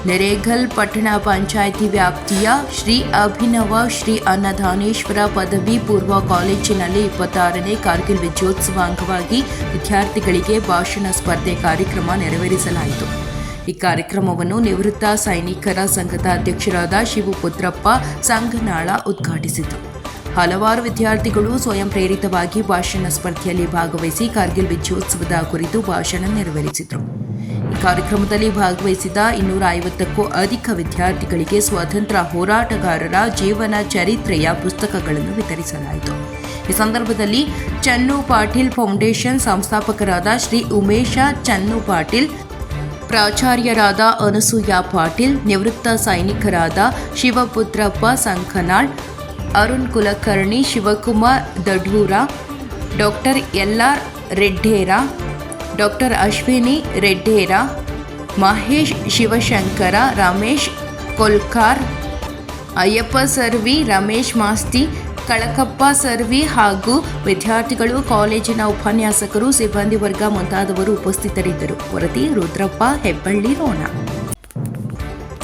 ನೆರೆಗಲ್ ಪಟ್ಟಣ ಪಂಚಾಯಿತಿ ವ್ಯಾಪ್ತಿಯ ಶ್ರೀ ಅಭಿನವ ಶ್ರೀ ಅನ್ನದಾನೇಶ್ವರ ಪದವಿ ಪೂರ್ವ ಕಾಲೇಜಿನಲ್ಲಿ 26ನೇ ಕಾರ್ಗಿಲ್ ವಿಜಯೋತ್ಸವ ಅಂಗವಾಗಿ ವಿದ್ಯಾರ್ಥಿಗಳಿಗೆ ಭಾಷಣ ಸ್ಪರ್ಧೆ ಕಾರ್ಯಕ್ರಮ ನೆರವೇರಿಸಲಾಯಿತು. ಈ ಕಾರ್ಯಕ್ರಮವನ್ನು ನಿವೃತ್ತ ಸೈನಿಕರ ಸಂಘದ ಅಧ್ಯಕ್ಷರಾದ ಶಿವಪುತ್ರಪ್ಪ ಸಂಗನಾಳ ಉದ್ಘಾಟಿಸಿದರು. ಹಲವಾರು ವಿದ್ಯಾರ್ಥಿಗಳು ಸ್ವಯಂ ಪ್ರೇರಿತವಾಗಿ ಭಾಷಣ ಸ್ಪರ್ಧೆಯಲ್ಲಿ ಭಾಗವಹಿಸಿ ಕಾರ್ಗಿಲ್ ವಿಜಯೋತ್ಸವದ ಕುರಿತು ಭಾಷಣ ನೆರವೇರಿಸಿದರು. ಈ ಕಾರ್ಯಕ್ರಮದಲ್ಲಿ ಭಾಗವಹಿಸಿದ 250ಕ್ಕೂ ಅಧಿಕ ವಿದ್ಯಾರ್ಥಿಗಳಿಗೆ ಸ್ವಾತಂತ್ರ್ಯ ಹೋರಾಟಗಾರರ ಜೀವನ ಚರಿತ್ರೆಯ ಪುಸ್ತಕಗಳನ್ನು ವಿತರಿಸಲಾಯಿತು. ಈ ಸಂದರ್ಭದಲ್ಲಿ ಚನ್ನು ಪಾಟೀಲ್ ಫೌಂಡೇಶನ್ ಸಂಸ್ಥಾಪಕರಾದ ಶ್ರೀ ಉಮೇಶ ಚನ್ನು ಪಾಟೀಲ್, ಪ್ರಾಚಾರ್ಯರಾದ ಅನಸೂಯ ಪಾಟೀಲ್, ನಿವೃತ್ತ ಸೈನಿಕರಾದ ಶಿವಪುತ್ರಪ್ಪ ಸಂಕನಾಳ್, ಅರುಣ್ ಕುಲಕರ್ಣಿ, ಶಿವಕುಮಾರ್ ದಢೂರ, ಡಾಕ್ಟರ್ ಎಲ್.ಆರ್. ರೆಡ್ಡೇರ, ಡಾಕ್ಟರ್ ಅಶ್ವಿನಿ ರೆಡ್ಡೇರ, ಮಹೇಶ್ ಶಿವಶಂಕರ, ರಮೇಶ್ ಕೊಲ್ಕಾರ್, ಅಯ್ಯಪ್ಪ ಸರ್ವಿ, ರಮೇಶ್ ಮಾಸ್ತಿ, ಕಳಕಪ್ಪ ಸರ್ವಿ ಹಾಗೂ ವಿದ್ಯಾರ್ಥಿಗಳು, ಕಾಲೇಜಿನ ಉಪನ್ಯಾಸಕರು, ಸಿಬ್ಬಂದಿ ವರ್ಗ ಮುಂತಾದವರು ಉಪಸ್ಥಿತರಿದ್ದರು. ವರದಿ ರುದ್ರಪ್ಪ ಹೆಬ್ಬಳ್ಳಿ ರೋಣ.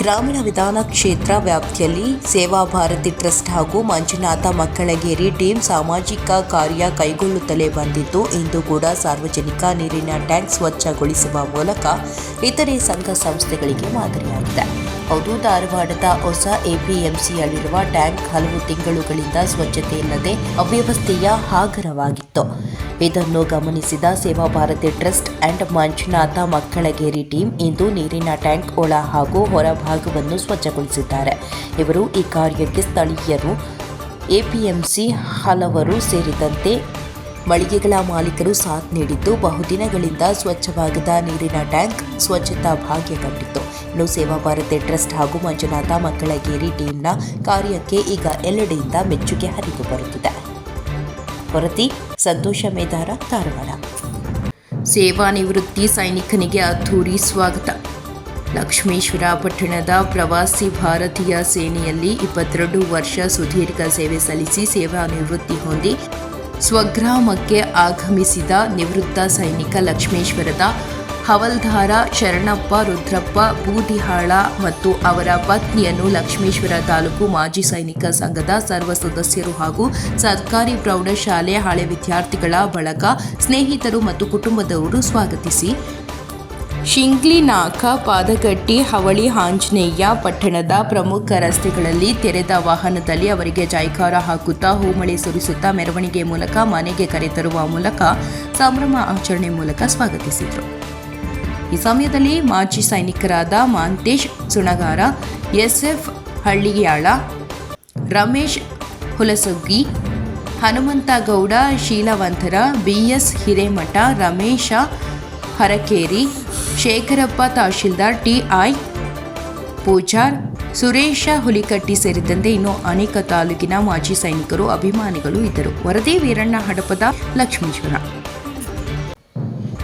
ಗ್ರಾಮೀಣ ವಿಧಾನ ಕ್ಷೇತ್ರ ವ್ಯಾಪ್ತಿಯಲ್ಲಿ ಸೇವಾ ಭಾರತಿ ಟ್ರಸ್ಟ್ ಹಾಗೂ ಮಂಜುನಾಥ ಮಕ್ಕಳಗೇರಿ ಟೀಮ್ ಸಾಮಾಜಿಕ ಕಾರ್ಯ ಕೈಗೊಳ್ಳುತ್ತಲೇ ಬಂದಿದ್ದು, ಇಂದು ಕೂಡ ಸಾರ್ವಜನಿಕ ನೀರಿನ ಟ್ಯಾಂಕ್ ಸ್ವಚ್ಛಗೊಳಿಸುವ ಮೂಲಕ ಇತರೆ ಸಂಘ ಸಂಸ್ಥೆಗಳಿಗೆ ಮಾದರಿಯಾಗಿದೆ. ಹೌದು, ಧಾರವಾಡದ ಹೊಸ ಎಪಿಎಂಸಿಯಲ್ಲಿರುವ ಟ್ಯಾಂಕ್ ಹಲವು ತಿಂಗಳುಗಳಿಂದ ಸ್ವಚ್ಛತೆ ಇಲ್ಲದೆ ಅವ್ಯವಸ್ಥೆಯ ಆಗರವಾಗಿತ್ತು. ಇದನ್ನು ಗಮನಿಸಿದ Seva Bharati trust and Manjunatha Makkalageri team ಇಂದು ನೀರಿನ ಟ್ಯಾಂಕ್ ಒಳ ಹಾಗೂ ಹೊರಭಾಗವನ್ನು ಸ್ವಚ್ಛಗೊಳಿಸಿದ್ದಾರೆ. ಇವರು ಈ ಕಾರ್ಯಕ್ಕೆ ಸ್ಥಳೀಯರು, ಎಪಿಎಂಸಿ ಹಲವರು ಸೇರಿದಂತೆ ಮಳಿಗೆಗಳ ಮಾಲೀಕರು ಸಾಥ್ ನೀಡಿದ್ದು, ಬಹುದಿನಗಳಿಂದ ಸ್ವಚ್ಛವಾಗದ ನೀರಿನ ಟ್ಯಾಂಕ್ ಸ್ವಚ್ಛತಾ ಭಾಗ್ಯ ಕಂಡಿತ್ತು. ಇನ್ನು ಸೇವಾ ಭಾರತಿ ಟ್ರಸ್ಟ್ ಹಾಗೂ ಮಂಜುನಾಥ ಮಕ್ಕಳಗೇರಿ ಟೀಮ್ನ ಕಾರ್ಯಕ್ಕೆ ಈಗ ಎಲ್ಲೆಡೆಯಿಂದ ಮೆಚ್ಚುಗೆ ಹರಿದು ಬರುತ್ತಿದೆ. ವರದಿ ಸಂತೋಷ ಮೇದಾರ, ಧಾರವಾಡ. ಸೇವಾ ನಿವೃತ್ತಿ ಸೈನಿಕನಿಗೆ ಅದ್ಧೂರಿ ಸ್ವಾಗತ. ಲಕ್ಷ್ಮೇಶ್ವರ ಪಟ್ಟಣದ ಪ್ರವಾಸಿ ಭಾರತೀಯ ಸೇನೆಯಲ್ಲಿ 22 ವರ್ಷ ಸುದೀರ್ಘ ಸೇವೆ ಸಲ್ಲಿಸಿ ಸೇವಾ ನಿವೃತ್ತಿ ಹೊಂದಿ ಸ್ವಗ್ರಾಮಕ್ಕೆ ಆಗಮಿಸಿದ ನಿವೃತ್ತ ಸೈನಿಕ ಲಕ್ಷ್ಮೇಶ್ವರದ ಹವಲ್ದಾರ ಶರಣಪ್ಪ ರುದ್ರಪ್ಪ ಬೂದಿಹಾಳ ಮತ್ತು ಅವರ ಪತ್ನಿಯನ್ನು ಲಕ್ಷ್ಮೇಶ್ವರ ತಾಲೂಕು ಮಾಜಿ ಸೈನಿಕ ಸಂಘದ ಸರ್ವ ಸದಸ್ಯರು ಹಾಗೂ ಸರ್ಕಾರಿ ಪ್ರೌಢಶಾಲೆ ಹಳೆ ವಿದ್ಯಾರ್ಥಿಗಳ ಬಳಗ, ಸ್ನೇಹಿತರು ಮತ್ತು ಕುಟುಂಬದವರು ಸ್ವಾಗತಿಸಿ ಶಿಂಗ್ಲಿನಾಕ, ಪಾದಗಟ್ಟಿ, ಹವಳಿ, ಆಂಜನೇಯ ಪಟ್ಟಣದ ಪ್ರಮುಖ ರಸ್ತೆಗಳಲ್ಲಿ ತೆರೆದ ವಾಹನದಲ್ಲಿ ಅವರಿಗೆ ಜೈಕಾರ ಹಾಕುತ್ತಾ ಹೂಮಳೆ ಸುರಿಸುತ್ತಾ ಮೆರವಣಿಗೆ ಮೂಲಕ ಮನೆಗೆ ಕರೆತರುವ ಮೂಲಕ ಸಂಭ್ರಮ ಆಚರಣೆ ಮೂಲಕ ಸ್ವಾಗತಿಸಿದರು. ಈ ಸಮಯದಲ್ಲಿ ಮಾಜಿ ಸೈನಿಕರಾದ Mantesh Sunagar, SF Haliyal, Ramesh Hulasaggi Hanumantagouda Shilavantar, BS Hiremath, Ramesha Harakeri, Shekharappa Tahsildar, TI Pujar, Suresha Hulikatti ಸೇರಿದಂತೆ ಇನ್ನೂ ಅನೇಕ ತಾಲೂಕಿನ ಮಾಜಿ ಸೈನಿಕರು, ಅಭಿಮಾನಿಗಳು ಇದ್ದರು. ವರದಿ ವೀರಣ್ಣ ಹಡಪದ, ಲಕ್ಷ್ಮೀಶ್ವರ.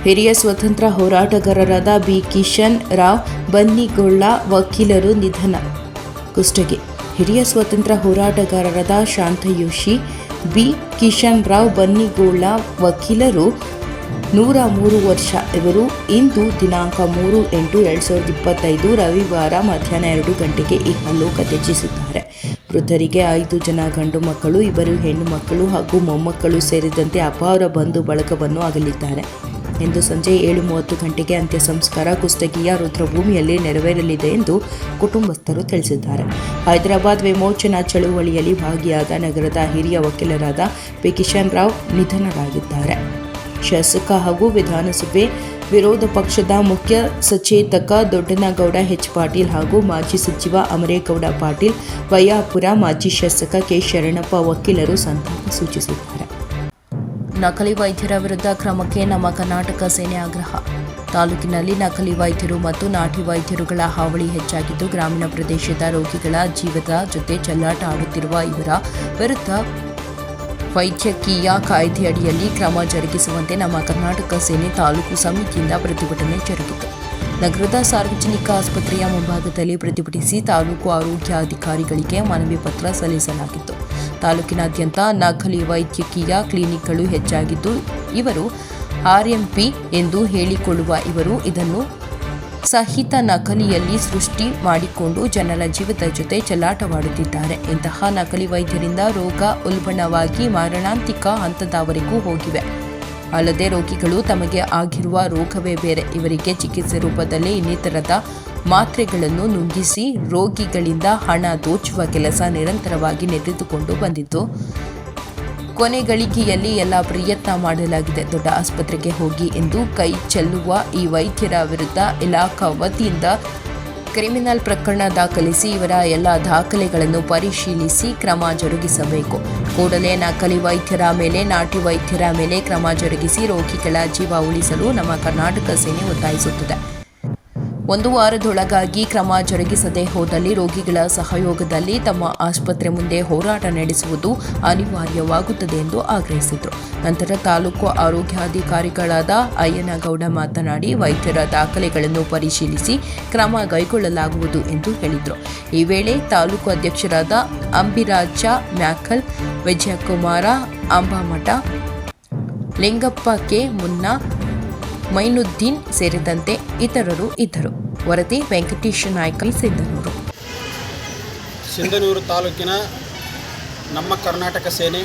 ಹಿರಿಯ ಸ್ವತಂತ್ರ ಹೋರಾಟಗಾರರಾದ B. ಕಿಶನ್ ರಾವ್ ಬನ್ನಿಗೊಳ್ಳ ವಕೀಲರು ನಿಧನ. ಕುಷ್ಟಗಿ. ಹಿರಿಯ ಸ್ವತಂತ್ರ ಹೋರಾಟಗಾರರಾದ ಶಾಂತಯುಷಿ B. ಕಿಶನ್ ರಾವ್ ಬನ್ನಿಗೊಳ್ಳ ವಕೀಲರು 103 ವರ್ಷ. ಇವರು ಇಂದು ದಿನಾಂಕ 3/8/2025 ರವಿವಾರ ಮಧ್ಯಾಹ್ನ 2 ಗಂಟೆಗೆ ಇಹಲೋಕ ತ್ಯಜಿಸಿದ್ದಾರೆ. ಮೃತರಿಗೆ 5 ಜನ ಗಂಡು ಮಕ್ಕಳು, 2 ಹೆಣ್ಣು ಮಕ್ಕಳು ಹಾಗೂ ಮೊಮ್ಮಕ್ಕಳು ಸೇರಿದಂತೆ ಅಪಾರ ಬಂಧು ಬಳಗವನ್ನು ಅಗಲಿದ್ದಾರೆ. ಇಂದು ಸಂಜೆ 7:30 ಗಂಟೆಗೆ ಅಂತ್ಯ ಸಂಸ್ಕಾರ ಕುಷ್ಟಗಿಯ ರುದ್ರಭೂಮಿಯಲ್ಲಿ ನೆರವೇರಲಿದೆ ಎಂದು ಕುಟುಂಬಸ್ಥರು ತಿಳಿಸಿದ್ದಾರೆ. ಹೈದರಾಬಾದ್ ವಿಮೋಚನಾ ಚಳುವಳಿಯಲ್ಲಿ ಭಾಗಿಯಾದ ನಗರದ ಹಿರಿಯ ವಕೀಲರಾದ B. ಕಿಶನ್ ರಾವ್ ನಿಧನರಾಗಿದ್ದಾರೆ. ಶಾಸಕ ಹಾಗೂ ವಿಧಾನಸಭೆ ವಿರೋಧ ಪಕ್ಷದ ಮುಖ್ಯ ಸಚೇತಕ ದೊಡ್ಡನಗೌಡ H. ಪಾಟೀಲ್ ಹಾಗೂ ಮಾಜಿ ಸಚಿವ ಅಮರೇಗೌಡ ಪಾಟೀಲ್, ವೈಯಾಪುರ ಮಾಜಿ ಶಾಸಕ K. ಶರಣಪ್ಪ ವಕೀಲರು ಸಂತಾಪ ಸೂಚಿಸಿದ್ದಾರೆ. ನಕಲಿ ವೈದ್ಯರ ವಿರುದ್ಧ ಕ್ರಮಕ್ಕೆ ನಮ್ಮ ಕರ್ನಾಟಕ ಸೇನೆ ಆಗ್ರಹ. ತಾಲೂಕಿನಲ್ಲಿ ನಕಲಿ ವೈದ್ಯರು ಮತ್ತು ನಾಟಿ ವೈದ್ಯರುಗಳ ಹಾವಳಿ ಹೆಚ್ಚಾಗಿದ್ದು, ಗ್ರಾಮೀಣ ಪ್ರದೇಶದ ರೋಗಿಗಳ ಜೀವದ ಜೊತೆ ಚೆಲ್ಲಾಟ ಆಡುತ್ತಿರುವ ಇವರ ವಿರುದ್ಧ ವೈದ್ಯಕೀಯ ಕಾಯ್ದೆಯಡಿಯಲ್ಲಿ ಕ್ರಮ ಜರುಗಿಸುವಂತೆ ನಮ್ಮ ಕರ್ನಾಟಕ ಸೇನೆ ತಾಲೂಕು ಸಮಿತಿಯಿಂದ ಪ್ರತಿಭಟನೆ ಜರುಗಿತು. ನಗರದ ಸಾರ್ವಜನಿಕ ಆಸ್ಪತ್ರೆಯ ಮುಂಭಾಗದಲ್ಲಿ ಪ್ರತಿಭಟಿಸಿ ತಾಲೂಕು ಆರೋಗ್ಯಾಧಿಕಾರಿಗಳಿಗೆ ಮನವಿ ಪತ್ರ ಸಲ್ಲಿಸಲಾಗಿತ್ತು. ತಾಲೂಕಿನಾದ್ಯಂತ ನಕಲಿ ವೈದ್ಯಕೀಯ ಕ್ಲಿನಿಕ್ಗಳು ಹೆಚ್ಚಾಗಿದ್ದು, ಇವರು RMP ಎಂದು ಹೇಳಿಕೊಳ್ಳುವ ಇವರು ಇದನ್ನು ಸಹಿತ ನಕಲಿಯಲ್ಲಿ ಸೃಷ್ಟಿ ಮಾಡಿಕೊಂಡು ಜನರ ಜೀವದ ಜೊತೆ ಚೆಲ್ಲಾಟವಾಡುತ್ತಿದ್ದಾರೆ. ಇಂತಹ ನಕಲಿ ವೈದ್ಯರಿಂದ ರೋಗ ಉಲ್ಬಣವಾಗಿ ಮಾರಣಾಂತಿಕ ಹಂತದವರೆಗೂ ಹೋಗಿವೆ. ಅಲ್ಲದೆ ರೋಗಿಗಳು ತಮಗೆ ಆಗಿರುವ ರೋಗವೇ ಬೇರೆ, ಇವರಿಗೆ ಚಿಕಿತ್ಸೆ ರೂಪದಲ್ಲಿ ಇನ್ನಿತರದ ಮಾತ್ರೆಗಳನ್ನು ನುಂಗಿಸಿ ರೋಗಿಗಳಿಂದ ಹಣ ದೋಚುವ ಕೆಲಸ ನಿರಂತರವಾಗಿ ನಡೆದುಕೊಂಡು ಬಂದಿದ್ದು, ಕೊನೆಗಳಿಗೆಯಲ್ಲಿ ಎಲ್ಲ ಪ್ರಯತ್ನ ಮಾಡಲಾಗಿದೆ. ದೊಡ್ಡ ಆಸ್ಪತ್ರೆಗೆ ಹೋಗಿ ಎಂದು ಕೈ ಚೆಲ್ಲುವ ಈ ವೈದ್ಯರ ವಿರುದ್ಧ ಇಲಾಖಾ ವತಿಯಿಂದ ಕ್ರಿಮಿನಲ್ ಪ್ರಕರಣ ದಾಖಲಿಸಿ ಇವರ ಎಲ್ಲ ದಾಖಲೆಗಳನ್ನು ಪರಿಶೀಲಿಸಿ ಕ್ರಮ ಜರುಗಿಸಬೇಕು. ಕೂಡಲೇ ನಕಲಿ ವೈದ್ಯರ ಮೇಲೆ, ನಾಟಿ ವೈದ್ಯರ ಮೇಲೆ ಕ್ರಮ ಜರುಗಿಸಿ ರೋಗಿಗಳ ಜೀವ ಉಳಿಸಲು ನಮ್ಮ ಕರ್ನಾಟಕ ಸೇನೆ ಒತ್ತಾಯಿಸುತ್ತದೆ. 1 ವಾರದೊಳಗಾಗಿ ಕ್ರಮ ಜರುಗಿಸದೆ ಹೋದಲ್ಲಿ ರೋಗಿಗಳ ಸಹಯೋಗದಲ್ಲಿ ತಮ್ಮ ಆಸ್ಪತ್ರೆ ಮುಂದೆ ಹೋರಾಟ ನಡೆಸುವುದು ಅನಿವಾರ್ಯವಾಗುತ್ತದೆ ಎಂದು ಆಗ್ರಹಿಸಿದರು. ನಂತರ ತಾಲೂಕು ಆರೋಗ್ಯಾಧಿಕಾರಿಗಳಾದ ಅಯ್ಯನಗೌಡ ಮಾತನಾಡಿ, ವೈದ್ಯರ ದಾಖಲೆಗಳನ್ನು ಪರಿಶೀಲಿಸಿ ಕ್ರಮ ಕೈಗೊಳ್ಳಲಾಗುವುದು ಎಂದು ಹೇಳಿದರು. ಈ ವೇಳೆ ತಾಲೂಕು ಅಧ್ಯಕ್ಷರಾದ ಅಂಬಿರಾಜ ಮ್ಯಾಕಲ್, ವಿಜಯಕುಮಾರ ಅಂಬಾಮಠ, ಲಿಂಗಪ್ಪ ಕೆ. ಮುನ್ನಾ, ಮೈನುದ್ದೀನ್ ಸೇರಿದಂತೆ ಇತರರು ಇದ್ದರು. ವರದಿ ವೆಂಕಟೇಶ ನಾಯ್ಕ, ಸಿಂಧನೂರು. ಸಿಂಧನೂರು ತಾಲೂಕಿನ ನಮ್ಮ ಕರ್ನಾಟಕ ಸೇನೆ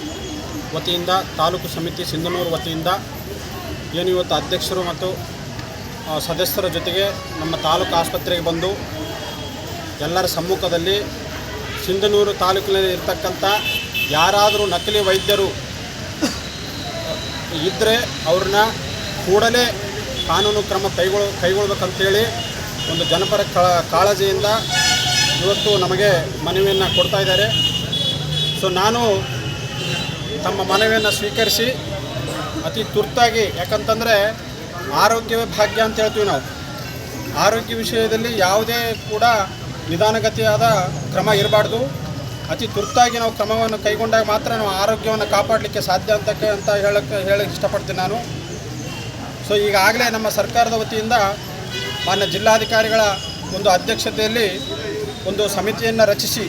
ವತಿಯಿಂದ, ತಾಲೂಕು ಸಮಿತಿ ಸಿಂಧನೂರು ವತಿಯಿಂದ ಏನು ಇವತ್ತು ಅಧ್ಯಕ್ಷರು ಮತ್ತು ಸದಸ್ಯರ ಜೊತೆಗೆ ನಮ್ಮ ತಾಲೂಕು ಆಸ್ಪತ್ರೆಗೆ ಬಂದು ಎಲ್ಲರ ಸಮ್ಮುಖದಲ್ಲಿ ಸಿಂಧನೂರು ತಾಲೂಕಿನಲ್ಲಿ ಇರ್ತಕ್ಕಂಥ ಯಾರಾದರೂ ನಕಲಿ ವೈದ್ಯರು ಇದ್ದರೆ ಅವ್ರನ್ನ ಕೂಡಲೇ ಕಾನೂನು ಕ್ರಮ ಕೈಗೊಳ್ಬೇಕಂತೇಳಿ ಒಂದು ಜನಪರ ಕಾಳಜಿಯಿಂದ ಇವತ್ತು ನಮಗೆ ಮನವಿಯನ್ನು ಕೊಡ್ತಾ ಇದ್ದಾರೆ. ಸೊ ನಾನು ತಮ್ಮ ಮನವಿಯನ್ನು ಸ್ವೀಕರಿಸಿ ಅತಿ ತುರ್ತಾಗಿ, ಯಾಕಂತಂದರೆ ಆರೋಗ್ಯವೇ ಭಾಗ್ಯ ಅಂತ ಹೇಳ್ತೀವಿ ನಾವು. ಆರೋಗ್ಯ ವಿಷಯದಲ್ಲಿ ಯಾವುದೇ ಕೂಡ ನಿಧಾನಗತಿಯಾದ ಕ್ರಮ ಇರಬಾರ್ದು. ಅತಿ ತುರ್ತಾಗಿ ನಾವು ಕ್ರಮವನ್ನು ಕೈಗೊಂಡಾಗ ಮಾತ್ರ ನಾವು ಆರೋಗ್ಯವನ್ನು ಕಾಪಾಡಲಿಕ್ಕೆ ಸಾಧ್ಯ ಅಂತ ಹೇಳಕ್ಕೆ ಇಷ್ಟಪಡ್ತೀನಿ ನಾನು. ಸೊ ಈಗಾಗಲೇ ನಮ್ಮ ಸರ್ಕಾರದ ವತಿಯಿಂದ ಮಾನ್ಯ ಜಿಲ್ಲಾಧಿಕಾರಿಗಳ ಒಂದು ಅಧ್ಯಕ್ಷತೆಯಲ್ಲಿ ಒಂದು ಸಮಿತಿಯನ್ನು ರಚಿಸಿ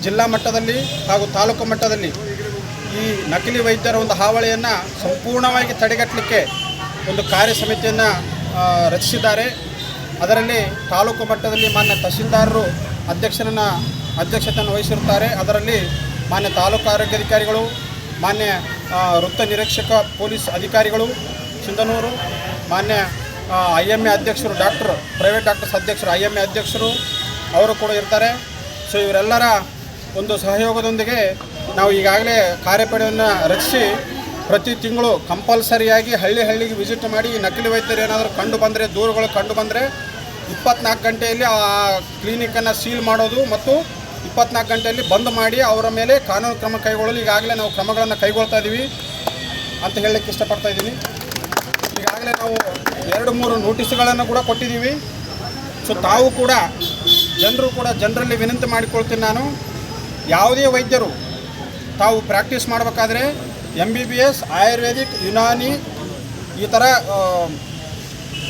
ಜಿಲ್ಲಾ ಮಟ್ಟದಲ್ಲಿ ಹಾಗೂ ತಾಲೂಕು ಮಟ್ಟದಲ್ಲಿ ಈ ನಕಲಿ ವೈದ್ಯರ ಒಂದು ಹಾವಳಿಯನ್ನು ಸಂಪೂರ್ಣವಾಗಿ ತಡೆಗಟ್ಟಲಿಕ್ಕೆ ಒಂದು ಕಾರ್ಯ ಸಮಿತಿಯನ್ನು ರಚಿಸಿದ್ದಾರೆ. ಅದರಲ್ಲಿ ತಾಲೂಕು ಮಟ್ಟದಲ್ಲಿ ಮಾನ್ಯ ತಹಶೀಲ್ದಾರರು ಅಧ್ಯಕ್ಷತೆಯನ್ನು ವಹಿಸಿರುತ್ತಾರೆ. ಅದರಲ್ಲಿ ಮಾನ್ಯ ತಾಲೂಕು ಆರೋಗ್ಯಾಧಿಕಾರಿಗಳು, ಮಾನ್ಯ ವೃತ್ತ ನಿರೀಕ್ಷಕ ಪೊಲೀಸ್ ಅಧಿಕಾರಿಗಳು ಸಿಂಧನೂರು, ಮಾನ್ಯ IMA ಅಧ್ಯಕ್ಷರು, ಪ್ರೈವೇಟ್ ಡಾಕ್ಟರ್ಸ್ ಅಧ್ಯಕ್ಷರು, IMA ಅಧ್ಯಕ್ಷರು ಅವರು ಕೂಡ ಇರ್ತಾರೆ. ಸೊ ಇವರೆಲ್ಲರ ಒಂದು ಸಹಯೋಗದೊಂದಿಗೆ ನಾವು ಈಗಾಗಲೇ ಕಾರ್ಯಪಡೆಯನ್ನು ರಚಿಸಿ ಪ್ರತಿ ತಿಂಗಳು ಕಂಪಲ್ಸರಿಯಾಗಿ ಹಳ್ಳಿಗೆ ವಿಸಿಟ್ ಮಾಡಿ ಈ ನಕಲಿ ವೈದ್ಯರು ಏನಾದರೂ ದೂರುಗಳು ಕಂಡು ಬಂದರೆ 24 ಗಂಟೆಯಲ್ಲಿ ಆ ಕ್ಲಿನಿಕನ್ನು ಸೀಲ್ ಮಾಡೋದು ಮತ್ತು 24 ಗಂಟೆಯಲ್ಲಿ ಬಂದ್ ಮಾಡಿ ಅವರ ಮೇಲೆ ಕಾನೂನು ಕ್ರಮ ಕೈಗೊಳ್ಳಲು ಈಗಾಗಲೇ ನಾವು ಕ್ರಮಗಳನ್ನು ಕೈಗೊಳ್ತಾ ಇದ್ದೀವಿ ಅಂತ ಹೇಳಲಿಕ್ಕೆ ಇಷ್ಟಪಡ್ತಾ ಇದ್ದೀನಿ. ಈಗಾಗಲೇ ನಾವು 2-3 ನೋಟಿಸ್ಗಳನ್ನು ಕೂಡ ಕೊಟ್ಟಿದ್ದೀವಿ. ಸೊ ತಾವು ಕೂಡ ಜನರಲ್ಲಿ ವಿನಂತಿ ಮಾಡಿಕೊಳ್ತೀನಿ ನಾನು, ಯಾವುದೇ ವೈದ್ಯರು ತಾವು ಪ್ರಾಕ್ಟೀಸ್ ಮಾಡಬೇಕಾದ್ರೆ MBBS, ಆಯುರ್ವೇದಿಕ್, ಯುನಾನಿ ಈ ಥರ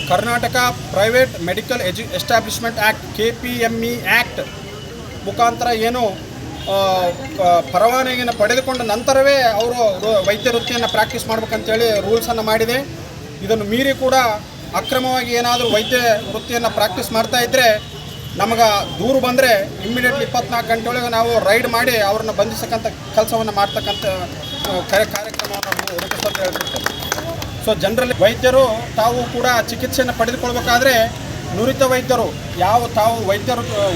Karnataka private medical establishment act KPME act ಮುಖಾಂತರ ಏನು ಪರವಾನಗಿಯನ್ನು ಪಡೆದುಕೊಂಡ ನಂತರವೇ ಅವರು ವೈದ್ಯ ವೃತ್ತಿಯನ್ನು ಪ್ರಾಕ್ಟೀಸ್ ಮಾಡ್ಬೇಕಂತೇಳಿ ರೂಲ್ಸನ್ನು ಮಾಡಿದೆ. ಇದನ್ನು ಮೀರಿ ಕೂಡ ಅಕ್ರಮವಾಗಿ ಏನಾದರೂ ವೈದ್ಯ ವೃತ್ತಿಯನ್ನು ಪ್ರಾಕ್ಟೀಸ್ ಮಾಡ್ತಾ ಇದ್ದರೆ ನಮಗೆ ದೂರು ಬಂದರೆ ಇಮ್ಮಿಡಿಯೇಟ್ಲಿ 24 ಗಂಟೆ ಒಳಗೆ ನಾವು ರೈಡ್ ಮಾಡಿ ಅವ್ರನ್ನ ಬಂಧಿಸಕ್ಕಂಥ ಕೆಲಸವನ್ನು ಮಾಡ್ತಕ್ಕಂಥ ಕಾರ್ಯಕ್ರಮವನ್ನು ರೂಪಿಸುವಂತ ಹೇಳ್ತಿರ್ತಾರೆ. ಸೊ ಜನರಲ್ಲಿ ವೈದ್ಯರು ತಾವು ಕೂಡ ಚಿಕಿತ್ಸೆಯನ್ನು ಪಡೆದುಕೊಳ್ಬೇಕಾದ್ರೆ ನುರಿತ ವೈದ್ಯರು ತಾವು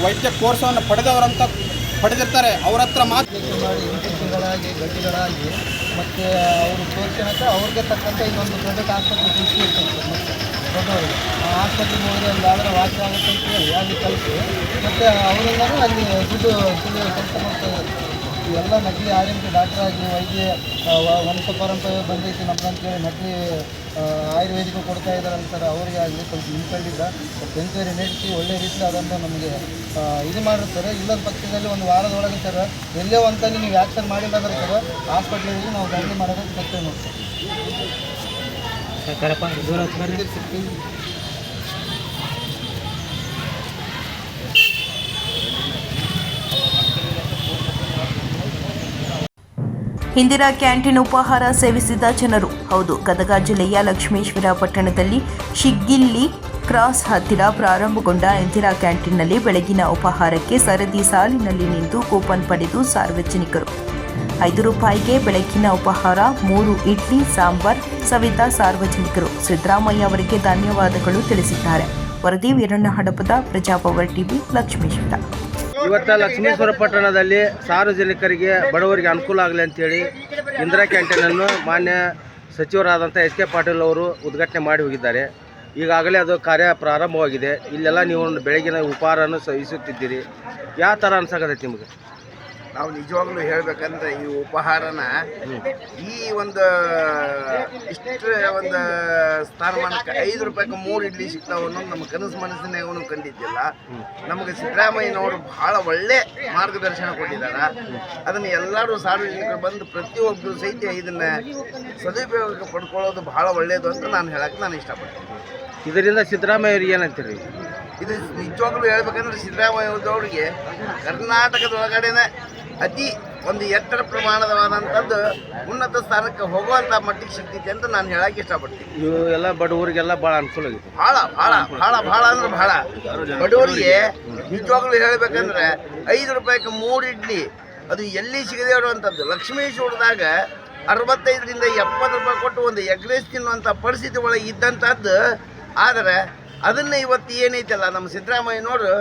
ವೈದ್ಯ ಕೋರ್ಸನ್ನು ಪಡೆದಿರ್ತಾರೆ ಅವ್ರ ಹತ್ರ ಮಾತ್ರ ಮಾಡಿ ಇನ್ಫೆಕ್ಷನ್ಗಳಾಗಿ ಗಡ್ಡಿಗಳಾಗಿ ಮತ್ತು ಅವರು ತೋರಿಸ್ಕೊಳಕ್ಕೆ ಅವ್ರಿಗೆ ತಕ್ಕಂತೆ ಇನ್ನೊಂದು ಪ್ರೈವೇಟ್ ಆಸ್ಪತ್ರೆ ಸೃಷ್ಟಿ ಇರ್ತದೆ. ಮತ್ತು ದೊಡ್ಡವರು ಆ ಆಸ್ಪತ್ರೆಗೆ ಹೋದರೆ ಅಲ್ಲಿ ಯಾವ್ದಾರ ವಾಸಿ ಆಗುತ್ತೆ ಅಂತ ಹೇಳಿ ಅಲ್ಲಿ ಕಲಿತು ಮತ್ತು ಅವರೆಲ್ಲರೂ ಅಲ್ಲಿ ದುಡ್ಡು ಕೆಲಸ ಮಾಡ್ತಾರೆ. ಇವೆಲ್ಲ ನಕಲಿ RMP ಡಾಕ್ಟ್ರಾಗಿ ವೈದ್ಯ ವಂಶ ಪರಂಪರೆ ಬಂದೈತಿ ನಮ್ಗಂತೇಳಿ ನಕಲಿ ಆಯುರ್ವೇದಿಕ ಕೊಡ್ತಾ ಇದ್ದಾರೆ ಅಂತಾರೆ. ಅವರಿಗೆ ಆಗಲಿ ಸ್ವಲ್ಪ ಹಿಂಪಡಿದ್ದ ಎಂಕ್ವೈರಿ ನಡೆಸಿ ಒಳ್ಳೆ ರೀತಿಯಲ್ಲಿ ಅದನ್ನು ನಮಗೆ ಇದು ಮಾಡಿರ್ತಾರೆ. ಇಲ್ಲದ ಪಕ್ಷದಲ್ಲಿ ಒಂದು ವಾರದೊಳಗೆ ಸರ್ ಎಲ್ಲೇ ಒಂದ್ಸಲಿ ನೀವು ಆ್ಯಕ್ಷನ್ ಮಾಡಿಲ್ಲ ಅಂದ್ರೆ ಸರ್ ಹಾಸ್ಪಿಟ್ಲಿಗೆ ನಾವು ದಂಧೆ ಮಾಡೋದಕ್ಕೆ ಕಷ್ಟ ನೋಡ್ತೀವಿ. ಇಂದಿರಾ ಕ್ಯಾಂಟೀನ್ ಉಪಹಾರ ಸೇವಿಸಿದ ಜನರು. ಹೌದು, ಗದಗ ಜಿಲ್ಲೆಯ ಲಕ್ಷ್ಮೇಶ್ವರ ಪಟ್ಟಣದಲ್ಲಿ ಶಿಗ್ಗಿಲ್ಲಿ ಕ್ರಾಸ್ ಹತ್ತಿರ ಪ್ರಾರಂಭಗೊಂಡ ಇಂದಿರಾ ಕ್ಯಾಂಟೀನ್ನಲ್ಲಿ ಬೆಳಗಿನ ಉಪಹಾರಕ್ಕೆ ಸರದಿ ಸಾಲಿನಲ್ಲಿ ನಿಂತು ಕೂಪನ್ ಪಡೆದು ಸಾರ್ವಜನಿಕರು ₹5ಗೆ ಬೆಳಗಿನ ಉಪಹಾರ 3 ಇಡ್ಲಿ ಸಾಂಬಾರ್ ಸವಿತ ಸಾರ್ವಜನಿಕರು ಸಿದ್ದರಾಮಯ್ಯ ಅವರಿಗೆ ಧನ್ಯವಾದಗಳು ತಿಳಿಸಿದ್ದಾರೆ. ವರದಿ ವೀರಣ್ಣ ಹಡಪದ, ಪ್ರಜಾಪವರ್ ಟಿವಿ, ಲಕ್ಷ್ಮೇಶ್ವರ. ಇವತ್ತು ಲಕ್ಷ್ಮೇಶ್ವರ ಪಟ್ಟಣದಲ್ಲಿ ಸಾರ್ವಜನಿಕರಿಗೆ ಬಡವರಿಗೆ ಅನುಕೂಲ ಆಗಲಿ ಅಂತೇಳಿ ಇಂದಿರಾ ಕ್ಯಾಂಟೀನನ್ನು ಮಾನ್ಯ ಸಚಿವರಾದಂಥ SK ಪಾಟೀಲ್ ಅವರು ಉದ್ಘಾಟನೆ ಮಾಡಿ ಹೋಗಿದ್ದಾರೆ. ಈಗಾಗಲೇ ಅದು ಕಾರ್ಯ ಪ್ರಾರಂಭವಾಗಿದೆ. ಇಲ್ಲೆಲ್ಲ ನೀವು ಬೆಳಗಿನ ಉಪಹಾರವನ್ನು ಸೇವಿಸುತ್ತಿದ್ದೀರಿ. ಯಾವ ಥರ ಅನ್ಸಕತ್ತೈತಿ ನಿಮಗೆ? ನಾವು ನಿಜವಾಗ್ಲೂ ಹೇಳಬೇಕಂದ್ರೆ ಈ ಉಪಹಾರನ ಈ ಒಂದು ಇಷ್ಟು ಒಂದು ಸ್ಥಾನಮಾನಕ್ಕೆ ₹5ಕ್ಕೆ 3 ಇಡ್ಲಿ ಸಿಗ್ತಾವೆ ಅನ್ನೋದು ನಮ್ಮ ಕನಸು ಮನಸ್ಸಿನಾಗೂ ಕಂಡಿದ್ದಿಲ್ಲ. ನಮಗೆ ಸಿದ್ದರಾಮಯ್ಯನವರು ಭಾಳ ಒಳ್ಳೆ ಮಾರ್ಗದರ್ಶನ ಕೊಟ್ಟಿದ್ದಾರೆ. ಅದನ್ನು ಎಲ್ಲರೂ ಸಾರ್ವಜನಿಕರು ಬಂದು ಪ್ರತಿಯೊಬ್ಬರು ಸಹಿತ ಇದನ್ನು ಸದುಪಯೋಗ ಪಡ್ಕೊಳ್ಳೋದು ಭಾಳ ಒಳ್ಳೆಯದು ಅಂತ ನಾನು ಇಷ್ಟಪಡ್ತೀನಿ. ಇದರಿಂದ ಸಿದ್ದರಾಮಯ್ಯ ಅವ್ರಿಗೆ ಏನಂತೀರಿ? ಇದು ನಿಜವಾಗ್ಲೂ ಹೇಳ್ಬೇಕಂದ್ರೆ ಸಿದ್ದರಾಮಯ್ಯವ್ರಿಗೆ ಕರ್ನಾಟಕದೊಳಗಡೆನೆ ಅತಿ ಒಂದು ಎತ್ತರ ಪ್ರಮಾಣವಾದಂಥದ್ದು ಉನ್ನತ ಸ್ಥಾನಕ್ಕೆ ಹೋಗುವಂಥ ಮಟ್ಟಿಗೆ ಸಿಗ್ತೈತೆ ಅಂತ ನಾನು ಹೇಳಕ್ಕೆ ಇಷ್ಟಪಡ್ತೀನಿ. ಇವು ಎಲ್ಲ ಬಡವರಿಗೆಲ್ಲ ಭಾಳ ಅನುಕೂಲ ಆಗಿದೆ. ಭಾಳ ಭಾಳ ಭಾಳ ಭಾಳ ಅಂದ್ರೆ ಭಾಳ ಬಡವರಿಗೆ ನಿಜವಾಗ್ಲೂ ಹೇಳ್ಬೇಕಂದ್ರೆ ₹5ಕ್ಕೆ 3 ಇಡ್ಲಿ ಅದು ಎಲ್ಲಿ ಸಿಗದೆ ಇರುವಂಥದ್ದು. ಲಕ್ಷ್ಮೇಶ್ವರದಾಗ 65ರಿಂದ ₹70 ಕೊಟ್ಟು ಒಂದು ಎಗ್ ರೈಸ್ ತಿನ್ನುವಂಥ ಪರಿಸ್ಥಿತಿ ಒಳಗೆ ಇದ್ದಂಥದ್ದು. ಆದರೆ ಅದನ್ನು ಇವತ್ತು ಏನೈತಲ್ಲ ನಮ್ಮ ಸಿದ್ದರಾಮಯ್ಯನವರು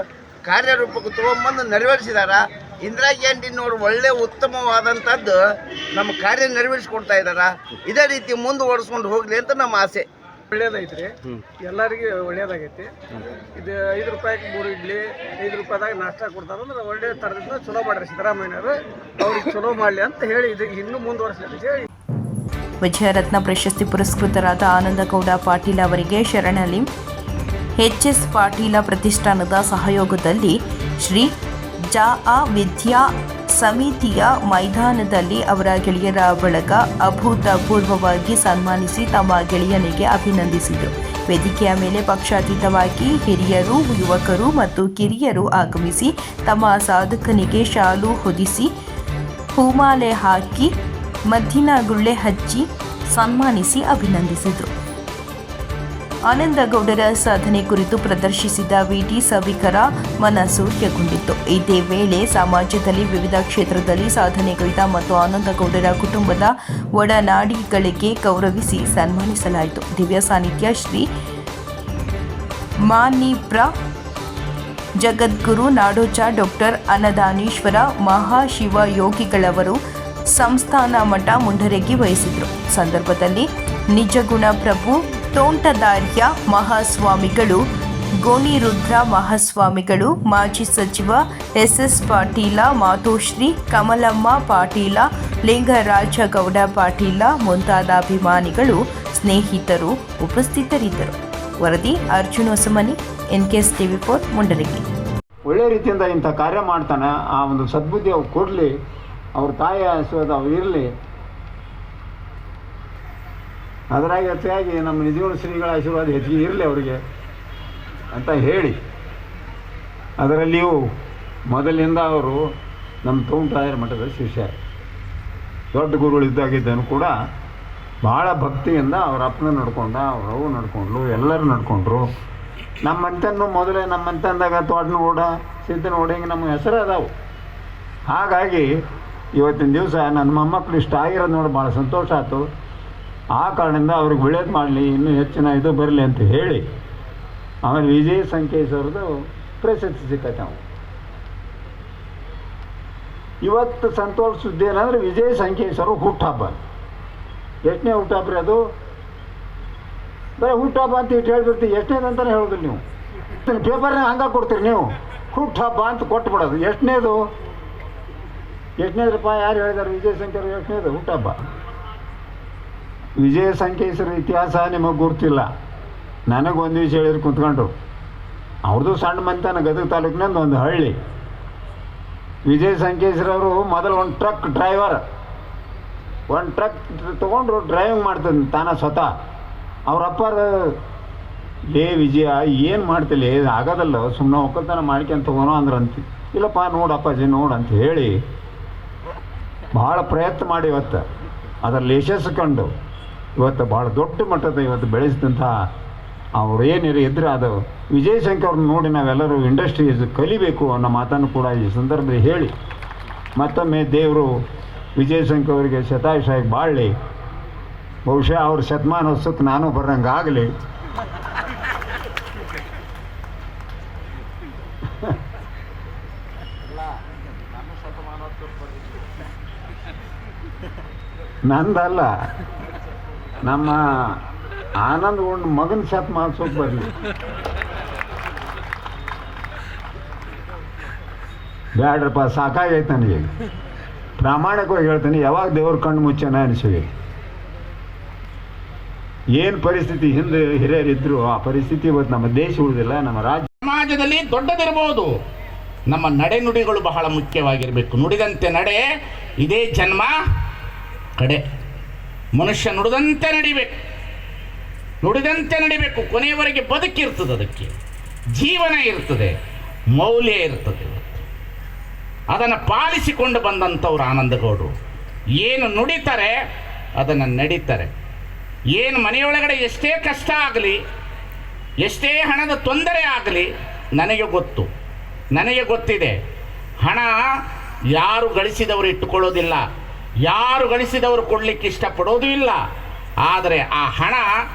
ಕಾರ್ಯರೂಪಕ್ಕೆ ತೊಗೊಂಬಂದು ನೆರವೇರಿಸಿದಾರ. ಇಂದಿರಾ ಕ್ಯಾಂಟೀನ್ನವರು ಒಳ್ಳೆ ಉತ್ತಮವಾದಂಥದ್ದು ನಮ್ಮ ಕಾರ್ಯ ನೆರವೇರಿಸಿಕೊಡ್ತಾ ಇದ್ದಾರೆ. ಇದೇ ರೀತಿ ಮುಂದುವರಿಸ್ಕೊಂಡು ಹೋಗಲಿ ಅಂತ ನಮ್ಮ ಆಸೆ. ಒಳ್ಳೇದೈತ್ರಿ, ಎಲ್ಲರಿಗೆ ಒಳ್ಳೇದಾಗೈತಿ. ಇದು ₹5ಕ್ಕೆ 3 ಇಡ್ಲಿ, ₹5ದಾಗ ನಾಷ್ಟ ಕೊಡ್ತಾರಂದ್ರೆ ಒಳ್ಳೆ ಥರದಿಂದ ಚಲೋ ಮಾಡ್ರಿ ಸಿದ್ದರಾಮಯ್ಯನವರು. ಅವ್ರಿಗೆ ಚಲೋ ಮಾಡಲಿ ಅಂತ ಹೇಳಿ ಇದಕ್ಕೆ ಇನ್ನೂ ಮುಂದುವರಿಸಲಿ ಅಂತ ಹೇಳಿ. ವಿಜಯರತ್ನ ಪ್ರಶಸ್ತಿ ಪುರಸ್ಕೃತರಾದ ಆನಂದಗೌಡ ಪಾಟೀಲ್ ಅವರಿಗೆ ಶರಣಲಿ HS ಪಾಟೀಲ ಪ್ರತಿಷ್ಠಾನದ ಸಹಯೋಗದಲ್ಲಿ ಶ್ರೀ ಜ.ಆ. ವಿದ್ಯಾ ಸಮಿತಿಯ ಮೈದಾನದಲ್ಲಿ ಅವರ ಗೆಳೆಯರ ಬಳಗ ಅಭೂತಪೂರ್ವವಾಗಿ ಸನ್ಮಾನಿಸಿ ತಮ್ಮ ಗೆಳೆಯನಿಗೆ ಅಭಿನಂದಿಸಿದರು. ವೇದಿಕೆಯ ಮೇಲೆ ಪಕ್ಷಾತೀತವಾಗಿ ಹಿರಿಯರು, ಯುವಕರು ಮತ್ತು ಕಿರಿಯರು ಆಗಮಿಸಿ ತಮ್ಮ ಸಾಧಕನಿಗೆ ಶಾಲು ಹೊದಿಸಿ ಹೂಮಾಲೆ ಹಾಕಿ ಮದ್ದಿನ ಗುಳ್ಳೆ ಹಚ್ಚಿ ಸನ್ಮಾನಿಸಿ ಅಭಿನಂದಿಸಿದರು. ಆನಂದಗೌಡರ ಸಾಧನೆ ಕುರಿತು ಪ್ರದರ್ಶಿಸಿದ VT ಸಭಿಕರ ಮನಸೂರೆಗೊಂಡಿತ್ತು. ಇದೇ ವೇಳೆ ಸಮಾಜದಲ್ಲಿ ವಿವಿಧ ಕ್ಷೇತ್ರದಲ್ಲಿ ಸಾಧನೆಗೈದ ಮತ್ತು ಆನಂದಗೌಡರ ಕುಟುಂಬದ ಒಡನಾಡಿಗಳಿಗೆ ಗೌರವಿಸಿ ಸನ್ಮಾನಿಸಲಾಯಿತು. ದಿವ್ಯ ಸಾನ್ನಿಧ್ಯ ಶ್ರೀ ಮಾನಿಪ್ರ ಜಗದ್ಗುರು ನಾಡೋಜ ಡಾಕ್ಟರ್ ಅನ್ನದಾನೀಶ್ವರ ಮಹಾಶಿವಯೋಗಿಗಳವರು ಸಂಸ್ಥಾನ ಮಠ ಮುಂಡರಗಿ ವಹಿಸಿದರು. ಸಂದರ್ಭದಲ್ಲಿ ನಿಜಗುಣ ಪ್ರಭು ತೋಂಟದಾರ್ಯ ಮಹಾಸ್ವಾಮಿಗಳು ಗೋಣಿ ರುದ್ರ ಮಹಾಸ್ವಾಮಿಗಳು, ಮಾಜಿ ಸಚಿವ ಎಸ್ ಪಾಟೀಲ, ಮಾತೋಶ್ರೀ ಕಮಲಮ್ಮ ಪಾಟೀಲ, ಲಿಂಗರಾಜಗೌಡ ಪಾಟೀಲ ಮುಂತಾದ ಅಭಿಮಾನಿಗಳು, ಸ್ನೇಹಿತರು ಉಪಸ್ಥಿತರಿದ್ದರು. ವರದಿ ಅರ್ಜುನ್ ಹೊಸಮನಿ, NKS TV4 ಮುಂಡರಗಿ. ಒಳ್ಳೆ ರೀತಿಯಿಂದ ಇಂಥ ಕಾರ್ಯ ಮಾಡ್ತಾನೆ, ಆ ಒಂದು ಸದ್ಬುದ್ಧಿ ಅವ್ರು ಕೊಡಲಿ, ಅವ್ರ ತಾಯಿ ಆಶೀರ್ವಾದ ಅವ್ರು ಇರಲಿ. ಅದರಾಗಿ ಹೆಚ್ಚಾಗಿ ನಮ್ಮ ನಿಜಗುಣ ಶ್ರೀಗಳ ಆಶೀರ್ವಾದ ಹೆಚ್ಚಿಗೆ ಇರಲಿ ಅವರಿಗೆ ಅಂತ ಹೇಳಿ, ಅದರಲ್ಲಿಯೂ ಮೊದಲಿಂದ ಅವರು ನಮ್ಮ ತೋಂಟರಾಯರ ಮಠದ ಶಿಷ್ಯ, ದೊಡ್ಡ ಗುರುಗಳಿದ್ದಾಗಿದ್ದನು ಕೂಡ ಭಾಳ ಭಕ್ತಿಯಿಂದ ಅವ್ರ ಅಪ್ಪನ ನಡ್ಕೊಂಡ, ಅವ್ರ ಅವು ನಡ್ಕೊಂಡ್ಲು, ಎಲ್ಲರೂ ನಡ್ಕೊಂಡ್ರು. ನಮ್ಮಂತನ್ನು ಮೊದಲೇ ನಮ್ಮಂತಂದಾಗ ತೋಟನ ಓಡ, ಸಿದ್ದನ ಓಡ, ಹಿಂಗೆ ನಮ್ಮ ಹೆಸರು ಅದಾವು. ಹಾಗಾಗಿ ಇವತ್ತಿನ ದಿವಸ ನನ್ನ ಮೊಮ್ಮಕ್ಕಳು ಇಷ್ಟ ಆಗಿರೋದು ನೋಡಿ ಭಾಳ ಸಂತೋಷ ಆಯ್ತು. ಆ ಕಾರಣದಿಂದ ಅವ್ರಿಗೆ ಒಳ್ಳೇದು ಮಾಡಲಿ, ಇನ್ನೂ ಹೆಚ್ಚಿನ ಇದು ಬರಲಿ ಅಂತ ಹೇಳಿ ಆಮೇಲೆ ವಿಜಯ ಸಂಕೇಶ್ ಅವ್ರದ್ದು ಪ್ರಶಸ್ತಿ ಸಿಕ್ಕತ್ತೆ. ನಾವು ಇವತ್ತು ಸಂತೋಷ ಸುದ್ದಿ ಏನಂದರೆ ವಿಜಯ ಸಂಕೇಶ್ ಅವರು ಹುಟ್ಟುಹಬ್ಬ. ಎಷ್ಟನೇ ಹುಟ್ಟುಹಬ್ಬ ರೀ ಅದು? ಬರೀ ಹುಟ್ಟುಹಬ್ಬ ಅಂತ ಇಟ್ಟು ಹೇಳ್ಬಿಡ್ತೀವಿ, ಎಷ್ಟನೇದು ಅಂತಲೇ ಹೇಳೋದಿಲ್ಲ ನೀವು. ಪೇಪರ್ನಾಗ ಹಂಗೆ ಕೊಡ್ತೀರಿ ನೀವು, ಹುಟ್ಟುಹಬ್ಬ ಅಂತ ಕೊಟ್ಬಿಡೋದು. ಎಷ್ಟನೇದ್ರಪ್ಪ ಯಾರು ಹೇಳಿದಾರೆ? ವಿಜಯ ಸಂಕೇಶ್ ಎಷ್ಟನೇದು ಹುಟ್ಟುಹಬ್ಬ? ವಿಜಯ ಸಂಕೇಶ್ವರ ಇತಿಹಾಸ ನಿಮಗೆ ಗುರ್ತಿಲ್ಲ. ನನಗೊಂದು ವಿಷಯ ಹೇಳಿದ್ರು ಕುಂತ್ಕೊಂಡ್ರು. ಅವ್ರದ್ದು ಸಣ್ಣ ಮಂತನ ಗದಗ ತಾಲೂಕಿನಿಂದ ಒಂದು ಹಳ್ಳಿ. ವಿಜಯ ಸಂಕೇಶ್ವರವರು ಮೊದಲು ಒಂದು ಟ್ರಕ್ ಡ್ರೈವರ್, ಒಂದು ಟ್ರಕ್ ತೊಗೊಂಡ್ರು, ಡ್ರೈವಿಂಗ್ ಮಾಡ್ತಾನೆ ತಾನ ಸ್ವತಃ. ಅವರಪ್ಪರ ಲೇ ವಿಜಯ ಏನು ಮಾಡ್ತಿಲ್ಲ, ಆಗೋದಲ್ಲ, ಸುಮ್ಮನೆ ಒಕ್ಕಲ್ತನ ಮಾಡ್ಕೊಂತ ಹೋಗೋಣ ಅಂದ್ರಂತ. ಇಲ್ಲಪ್ಪ ನೋಡಪ್ಪಾಜಿ ನೋಡು ಅಂತ ಹೇಳಿ ಭಾಳ ಪ್ರಯತ್ನ ಮಾಡಿ ಇವತ್ತು ಅದರಲ್ಲಿ ಯಶಸ್ಸು ಕಂಡು ಇವತ್ತು ಭಾಳ ದೊಡ್ಡ ಮಟ್ಟದ ಇವತ್ತು ಬೆಳೆಸಿದಂಥ ಅವ್ರು ಏನಿರು ಇದ್ರೆ ಅದು ವಿಜಯ್ ಶಂಕರ್ ಅವ್ರನ್ನ ನೋಡಿ ನಾವೆಲ್ಲರೂ ಇಂಡಸ್ಟ್ರೀಸ್ ಕಲಿಬೇಕು ಅನ್ನೋ ಮಾತನ್ನು ಕೂಡ ಈ ಸಂದರ್ಭದಲ್ಲಿ ಹೇಳಿ, ಮತ್ತೊಮ್ಮೆ ದೇವರು ವಿಜಯ್ ಶಂಕರ್ ಅವರಿಗೆ ಶತಾಯುಷಾಗಿ ಬಾಳಲಿ. ಬಹುಶಃ ಅವ್ರ ಶತಮಾನೋತ್ಸವಕ್ಕೆ ನಾನು ಬರೋಂಗೆ ಆಗಲಿ. ನಂದಲ್ಲ, ನಮ್ಮ ಆನಂದ್ ಒಂದು ಮಗನ ಶತಮಾನೋತ್ಸವಕ್ಕೆ ಬರಲಿ. ಬ್ಯಾಡ್ರಪ್ಪ, ಸಾಕಾಗೈತೆ ನನಗೆ. ಪ್ರಾಮಾಣಿಕವಾಗಿ ಹೇಳ್ತೀನಿ, ಯಾವಾಗ ದೇವ್ರ ಕಣ್ಣು ಮುಚ್ಚನ ಅನಿಸಿವೆ. ಏನು ಪರಿಸ್ಥಿತಿ ಹಿಂದೆ ಹಿರಿಯರಿದ್ರು ಆ ಪರಿಸ್ಥಿತಿ ಇವತ್ತು ನಮ್ಮ ದೇಶ ಉಳಿದಿಲ್ಲ, ನಮ್ಮ ರಾಜ್ಯ ಸಮಾಜದಲ್ಲಿ ದೊಡ್ಡದಿರ್ಬೋದು. ನಮ್ಮ ನಡೆನುಡಿಗಳು ಬಹಳ ಮುಖ್ಯವಾಗಿರಬೇಕು. ನುಡಿದಂತೆ ನಡೆ, ಇದೇ ಜನ್ಮ ಕಡೆ. ಮನುಷ್ಯ ನುಡಿದಂತೆ ನಡಿಬೇಕು, ನುಡಿದಂತೆ ನಡಿಬೇಕು. ಕೊನೆಯವರೆಗೆ ಬದುಕಿರ್ತದೆ, ಅದಕ್ಕೆ ಜೀವನ ಇರ್ತದೆ, ಮೌಲ್ಯ ಇರ್ತದೆ. ಅದನ್ನು ಪಾಲಿಸಿಕೊಂಡು ಬಂದಂಥವ್ರು ಆನಂದಗೌಡರು. ಏನು ನುಡಿತಾರೆ ಅದನ್ನು ನಡೀತಾರೆ. ಏನು ಮನೆಯೊಳಗಡೆ ಎಷ್ಟೇ ಕಷ್ಟ ಆಗಲಿ, ಎಷ್ಟೇ ಹಣದ ತೊಂದರೆ ಆಗಲಿ, ನನಗೆ ಗೊತ್ತಿದೆ. ಹಣ ಯಾರು ಗಳಿಸಿದವರು ಇಟ್ಟುಕೊಳ್ಳೋದಿಲ್ಲ, ಯಾರು ಗಳಿಸಿದವರು ಕೊಡಲಿಕ್ಕೆ ಇಷ್ಟಪಡೋದು ಇಲ್ಲ. ಆದರೆ ಆ ಹಣ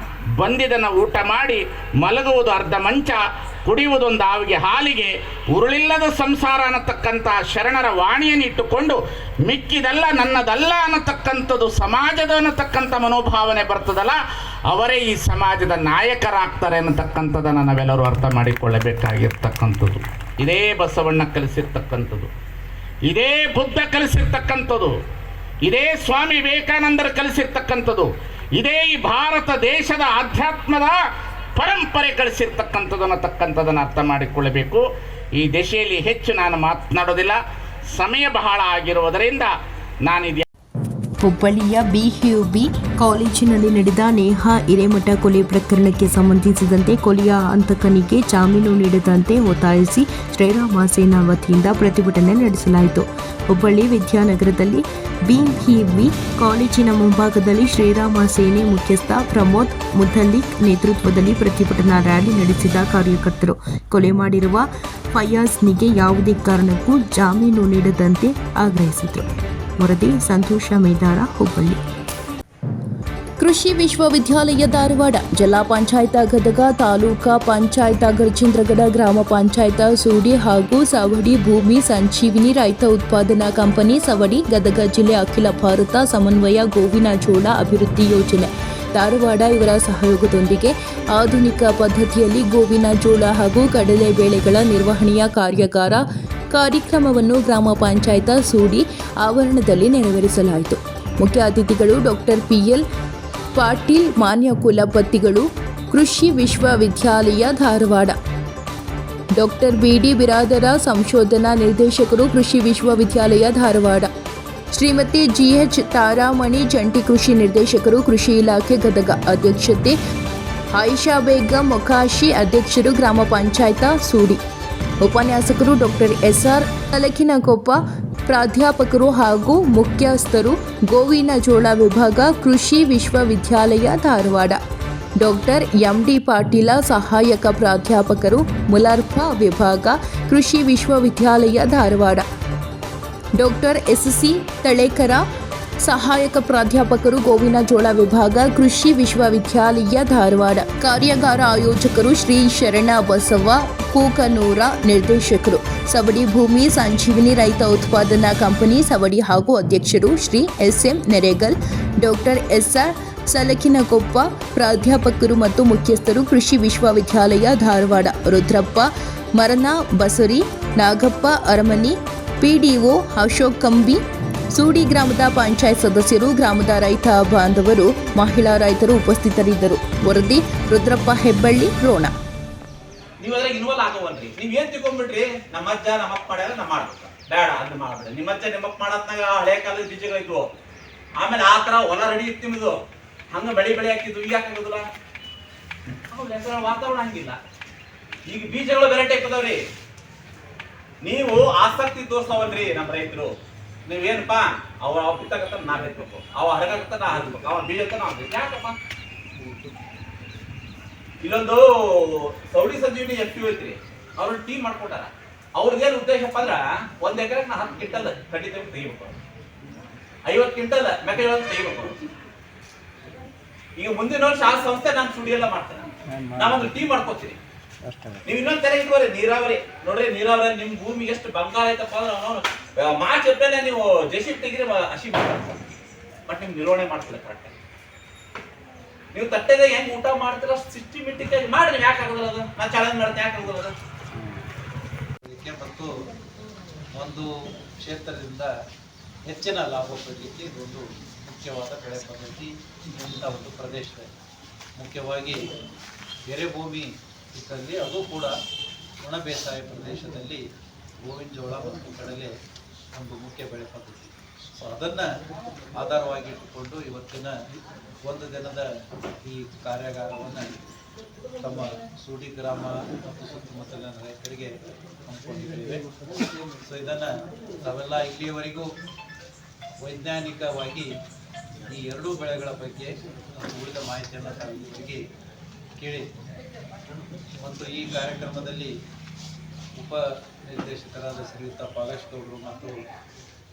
ಬಂದಿದ್ದನ್ನು ಊಟ ಮಾಡಿ ಮಲಗುವುದು ಅರ್ಧ ಮಂಚ, ಕುಡಿಯುವುದೊಂದು ಆವಿಗೆ ಹಾಲಿಗೆ, ಉರುಳಿಲ್ಲದ ಸಂಸಾರ ಅನ್ನತಕ್ಕಂಥ ಶರಣರ ವಾಣಿಯನ್ನು ಇಟ್ಟುಕೊಂಡು ಮಿಕ್ಕಿದಲ್ಲ ನನ್ನದಲ್ಲ ಅನ್ನತಕ್ಕಂಥದ್ದು ಸಮಾಜದ ಅನ್ನತಕ್ಕಂಥ ಮನೋಭಾವನೆ ಬರ್ತದಲ್ಲ, ಅವರೇ ಈ ಸಮಾಜದ ನಾಯಕರಾಗ್ತಾರೆ ಅನ್ನತಕ್ಕಂಥದ್ದನ್ನು ನಾವೆಲ್ಲರೂ ಅರ್ಥ ಮಾಡಿಕೊಳ್ಳಬೇಕಾಗಿರ್ತಕ್ಕಂಥದ್ದು. ಇದೇ ಬಸವಣ್ಣ ಕಲಿಸಿರ್ತಕ್ಕಂಥದ್ದು, ಇದೇ ಬುದ್ಧ ಕಲಿಸಿರ್ತಕ್ಕಂಥದ್ದು, ಇದೇ ಸ್ವಾಮಿ ವಿವೇಕಾನಂದರು ಕಲಿಸಿರ್ತಕ್ಕಂಥದ್ದು, ಇದೇ ಈ ಭಾರತ ದೇಶದ ಆಧ್ಯಾತ್ಮದ ಪರಂಪರೆ ಕಳಿಸಿರ್ತಕ್ಕಂಥದ್ದು ಅನ್ನತಕ್ಕಂಥದ್ದನ್ನು ಅರ್ಥ ಮಾಡಿಕೊಳ್ಳಬೇಕು. ಈ ದಿಶೆಯಲ್ಲಿ ಹೆಚ್ಚು ನಾನು ಮಾತನಾಡೋದಿಲ್ಲ, ಸಮಯ ಬಹಳ ಆಗಿರುವುದರಿಂದ ನಾನಿದೆ. ಹುಬ್ಬಳ್ಳಿಯ BUB ಕಾಲೇಜಿನಲ್ಲಿ ನಡೆದ ನೇಹಾ ಹಿರೇಮಠ ಕೊಲೆ ಪ್ರಕರಣಕ್ಕೆ ಸಂಬಂಧಿಸಿದಂತೆ ಕೊಲೆಯ ಹಂತಕನಿಗೆ ಜಾಮೀನು ನೀಡದಂತೆ ಒತ್ತಾಯಿಸಿ ಶ್ರೀರಾಮ ಸೇನಾ ವತಿಯಿಂದ ಪ್ರತಿಭಟನೆ ನಡೆಸಲಾಯಿತು. ಹುಬ್ಬಳ್ಳಿ ವಿದ್ಯಾನಗರದಲ್ಲಿ BUB ಕಾಲೇಜಿನ ಮುಂಭಾಗದಲ್ಲಿ ಶ್ರೀರಾಮ ಸೇನೆ ಮುಖ್ಯಸ್ಥ ಪ್ರಮೋದ್ ಮುದ್ದಲಿಕ್ ನೇತೃತ್ವದಲ್ಲಿ ಪ್ರತಿಭಟನಾ ರ್ಯಾಲಿ ನಡೆಸಿದ ಕಾರ್ಯಕರ್ತರು ಕೊಲೆ ಮಾಡಿರುವ ಫಯಾಜ್ನಿಗೆ ಯಾವುದೇ ಕಾರಣಕ್ಕೂ ಜಾಮೀನು ನೀಡದಂತೆ ಆಗ್ರಹಿಸಿದರು. ವರದಿ ಸಂತೋಷ ಮೇದಾರ, ಹುಬ್ಬಳ್ಳಿ. ಕೃಷಿ ವಿಶ್ವವಿದ್ಯಾಲಯ ಧಾರವಾಡ, ಜಿಲ್ಲಾ ಪಂಚಾಯತ ಗದಗ, ತಾಲೂಕಾ ಪಂಚಾಯತ ಗಜೇಂದ್ರಗಡ, ಗ್ರಾಮ ಪಂಚಾಯತ ಸೂಡಿ ಹಾಗೂ ಸವಡಿ ಭೂಮಿ ಸಂಜೀವಿನಿ ರೈತ ಉತ್ಪಾದನಾ ಕಂಪನಿ ಸವಡಿ, ಗದಗ ಜಿಲ್ಲೆ ಅಖಿಲ ಭಾರತ ಸಮನ್ವಯ ಗೋವಿನ ಜೋಳ ಅಭಿವೃದ್ಧಿ ಯೋಜನೆ ಧಾರವಾಡ ಇವರ ಸಹಯೋಗದೊಂದಿಗೆ ಆಧುನಿಕ ಪದ್ಧತಿಯಲ್ಲಿ ಗೋವಿನ ಜೋಳ ಹಾಗೂ ಕಡಲೆ ಬೇಳೆಗಳ ನಿರ್ವಹಣೆಯ ಕಾರ್ಯಕ್ರಮವನ್ನು ಗ್ರಾಮ ಪಂಚಾಯತ್ ಸೂಡಿ ಆವರಣದಲ್ಲಿ ನೆರವೇರಿಸಲಾಯಿತು. ಮುಖ್ಯ ಅತಿಥಿಗಳು ಡಾಕ್ಟರ್ PL ಪಾಟೀಲ್, ಮಾನ್ಯ ಕುಲಪತಿಗಳು, ಕೃಷಿ ವಿಶ್ವವಿದ್ಯಾಲಯ ಧಾರವಾಡ, ಡಾಕ್ಟರ್ BD ಬಿರಾದರ, ಸಂಶೋಧನಾ ನಿರ್ದೇಶಕರು, ಕೃಷಿ ವಿಶ್ವವಿದ್ಯಾಲಯ ಧಾರವಾಡ, ಶ್ರೀಮತಿ GH ತಾರಾಮಣಿ, ಜಂಟಿ ಕೃಷಿ ನಿರ್ದೇಶಕರು, ಕೃಷಿ ಇಲಾಖೆ ಗದಗ, ಅಧ್ಯಕ್ಷತೆ ಆಯಿಷಾ ಬೇಗಂ ಮೊಕಾಶಿ, ಅಧ್ಯಕ್ಷರು, ಗ್ರಾಮ ಪಂಚಾಯತ್ ಸೂಡಿ, ಉಪನ್ಯಾಸಕರು ಡಾಕ್ಟರ್ SR ತಲಕಿನಕೊಪ್ಪ, ಪ್ರಾಧ್ಯಾಪಕರು ಹಾಗೂ ಮುಖ್ಯಸ್ಥರು, ಗೋವಿನ ಜೋಳ ವಿಭಾಗ, ಕೃಷಿ ವಿಶ್ವವಿದ್ಯಾಲಯ ಧಾರವಾಡ, ಡಾಕ್ಟರ್ MD ಪಾಟೀಲ, ಸಹಾಯಕ ಪ್ರಾಧ್ಯಾಪಕರು, ಮುಲಾರ್ಫ ವಿಭಾಗ, ಕೃಷಿ ವಿಶ್ವವಿದ್ಯಾಲಯ ಧಾರವಾಡ, ಡಾಕ್ಟರ್ SC ತಳೇಕರ, ಸಹಾಯಕ ಪ್ರಾಧ್ಯಾಪಕರು, ಗೋವಿನ ಜೋಳ ವಿಭಾಗ, ಕೃಷಿ ವಿಶ್ವವಿದ್ಯಾಲಯ ಧಾರವಾಡ. ಕಾರ್ಯಾಗಾರ ಆಯೋಜಕರು ಶ್ರೀ ಶರಣ ಬಸವ ಕೂಕನೂರ, ನಿರ್ದೇಶಕರು ಸವಡಿ ಭೂಮಿ ಸಂಜೀವಿನಿ ರೈತ ಉತ್ಪಾದನಾ ಕಂಪನಿ ಸವಡಿ ಹಾಗೂ ಅಧ್ಯಕ್ಷರು Shri SM Naregal, doctor SR ಸಲಕಿನಕೊಪ್ಪ, ಪ್ರಾಧ್ಯಾಪಕರು ಮತ್ತು ಮುಖ್ಯಸ್ಥರು, ಕೃಷಿ ವಿಶ್ವವಿದ್ಯಾಲಯ ಧಾರವಾಡ, ರುದ್ರಪ್ಪ ಮರನ ಬಸರಿ, ನಾಗಪ್ಪ ಅರಮನಿ, PDO ಅಶೋಕ್ ಕಂಬಿ, ಸೂಡಿ ಗ್ರಾಮದ ಪಂಚಾಯತ್ ಸದಸ್ಯರು, ಗ್ರಾಮದ ರೈತ ಬಾಂಧವರು, ಮಹಿಳಾ ರೈತರು ಉಪಸ್ಥಿತರಿದ್ದರು. ವರದಿ ರುದ್ರಪ್ಪ ಹೆಬ್ಬಳ್ಳಿ, ರೋಣ. ನೀವು ಅದ್ರಾಗ ಇನ್ವಾಲ್ವ್ ಆಗವಲ್ರಿ. ನೀವ್ ಏನ್ ತಿಳ್ಕೊಂಡ್ಬಿಟ್ರಿ, ನಮ್ಮ ಅಜ್ಜ ನಮ್ಮಪ್ಪ ಮಾಡ್ಯಾರ ನಾ ಮಾಡ್ಬೇಕ, ಬೇಡ ಅಂತ ಮಾಡ್ಬೇಡ. ನಿಮ್ಮ ಅಜ್ಜ ನಿಮ್ಮಪ್ಪ ಮಾಡತ್ನಾಗ ಹಳೆ ಕಾಲದ ಬೀಜಗಳಿದ್ವು, ಆಮೇಲೆ ಆ ತರ ಹೊಲ ರೆಡಿ ಇತ್ತು ನಿಮ್ದು, ಹಂಗ ಬೆಳಿ ಹಾಕಿದ್ವು, ಈಗ ಯಾಕಾಗುದಿಲ್ಲ? ವಾತಾವರಣ ಹಂಗಿಲ್ಲ. ಈಗ ಬೀಜಗಳು ಬೇರೆ ಟೈಪ್ ಅದಾವ್ರಿ. ನೀವು ಆಸಕ್ತಿ ತೋರ್ಸ್ತಾವಲ್ರಿ ನಮ್ಮ ರೈತರು. ನೀವೇನಪ್ಪಾ ಅವ ಬಿತ್ತಕತ್ತ ನಾ ಬಿತ್ಬೇಕು, ಅವ ಹರಗತ್ತ ನಾ ಹರಬೇಕು, ಅವ ಬೀಜಕ್ಕ ನಾ ಹಾಕ್ಬೇಕು. ಯಾಕಪ್ಪ? ಇಲ್ಲೊಂದು ಸೌಡಿ ಸಂಜೀವಿನಿ FPO ಐತ್ರಿ, ಅವ್ರ ಟೀಮ್ ಮಾಡ್ಕೊಟ್ಟಾರ. ಅವ್ರದ್ದೇನು ಉದ್ದೇಶಪ್ಪ ಅಂದ್ರ 1 ಎಕರೆಗೆ ನಾ 10 ಕ್ವಿಂಟಲ್ ಕಡ್ಡಿ ತೆಗಿಬೇಕು, 50 ಕ್ವಿಂಟಲ್ ಮೆಕ್ಕೆಜೋಳ ತೆಗಿಬೇಕು. ಈಗ ಮುಂದಿನ ವರ್ಷ ಆ ಸಂಸ್ಥೆ ನಾನು ಸುಡಿ ಎಲ್ಲ ಮಾಡ್ತೇನೆ, ನಾವೊಂದು ಟೀಮ್ ಮಾಡ್ಕೋತೀವಿ. ನೀವು ಇನ್ನೊಂದ್ ತರ ಇಟ್ಕೋರಿ, ನೀರಾವರಿ ನೋಡ್ರಿ. ನೀರಾವರಿ ನಿಮ್ ಭೂಮಿ ಎಷ್ಟು ಬಂಗಾರ ಐತಪ್ಪ ಅಂದ್ರೆ ಮಾರ್ಚ್ ಏಪ್ರಿಲ್ ನೀವು JCB ತೆಗಿರಿ ಹಸಿ ಬಟ್ ನಿಮ್ ನಿರ್ವಹಣೆ ಮಾಡ್ತಿಲ್ಲ ಕರೆಕ್ಟ್. ನೀವು ತಟ್ಟೆದಾಗ ಹೆಂಗ್ ಊಟ ಮಾಡ್ತೀರ ಸಿಸ್ಟಮೆಟಿಕ್ ಆಗಿ ಮಾಡ್ರಿ. ಯಾಕೆ ಆಗೋದಿಲ್ಲ ಅದು? ನಾನು ಚಾಲೆಂಜ್ ಮಾಡ್ತೀನಿ, ಯಾಕೆ ಆಗೋದಿಲ್ಲ ಅದು? ಮತ್ತು ಒಂದು ಕ್ಷೇತ್ರದಿಂದ ಹೆಚ್ಚಿನ ಲಾಭ ಪಡೆಯಲಿಕ್ಕೆ ಇದೊಂದು ಮುಖ್ಯವಾದ ಬೆಳೆ ಪದ್ಧತಿ ಇಂಥ ಒಂದು ಪ್ರದೇಶದಲ್ಲಿ. ಮುಖ್ಯವಾಗಿ ಎರೆಭೂಮಿ ಇದ್ದಲ್ಲಿ, ಅದು ಕೂಡ ಒಣ ಬೇಸಾಯ ಪ್ರದೇಶದಲ್ಲಿ ಗೋವಿನ ಜೋಳ ಮತ್ತು ಕಡಲೆ ಒಂದು ಮುಖ್ಯ ಬೆಳೆ ಪದ್ಧತಿ. ಸೊ ಅದನ್ನು ಆಧಾರವಾಗಿ ಇಟ್ಟುಕೊಂಡು ಇವತ್ತಿನ ಒಂದು ದಿನದ ಈ ಕಾರ್ಯಾಗಾರವನ್ನು ತಮ್ಮ ಸೂಡಿ ಗ್ರಾಮ ಮತ್ತು ಸುತ್ತಮುತ್ತಲಿನ ರೈತರಿಗೆ ಹಮ್ಮಿಕೊಂಡಿದ್ದೇವೆ. ಸೊ ಇದನ್ನು ತಾವೆಲ್ಲ ಇಲ್ಲಿಯವರೆಗೂ ವೈಜ್ಞಾನಿಕವಾಗಿ ಈ ಎರಡೂ ಬೆಳೆಗಳ ಬಗ್ಗೆ ಉಳಿದ ಮಾಹಿತಿಯನ್ನು ತಾವಿಗೆ ಕೇಳಿ, ಮತ್ತು ಈ ಕಾರ್ಯಕ್ರಮದಲ್ಲಿ ಉಪ ನಿರ್ದೇಶಕರಾದ ಶ್ರೀಯುತ ಪಾಲೇಶ್ ಗೌಡರು ಮತ್ತು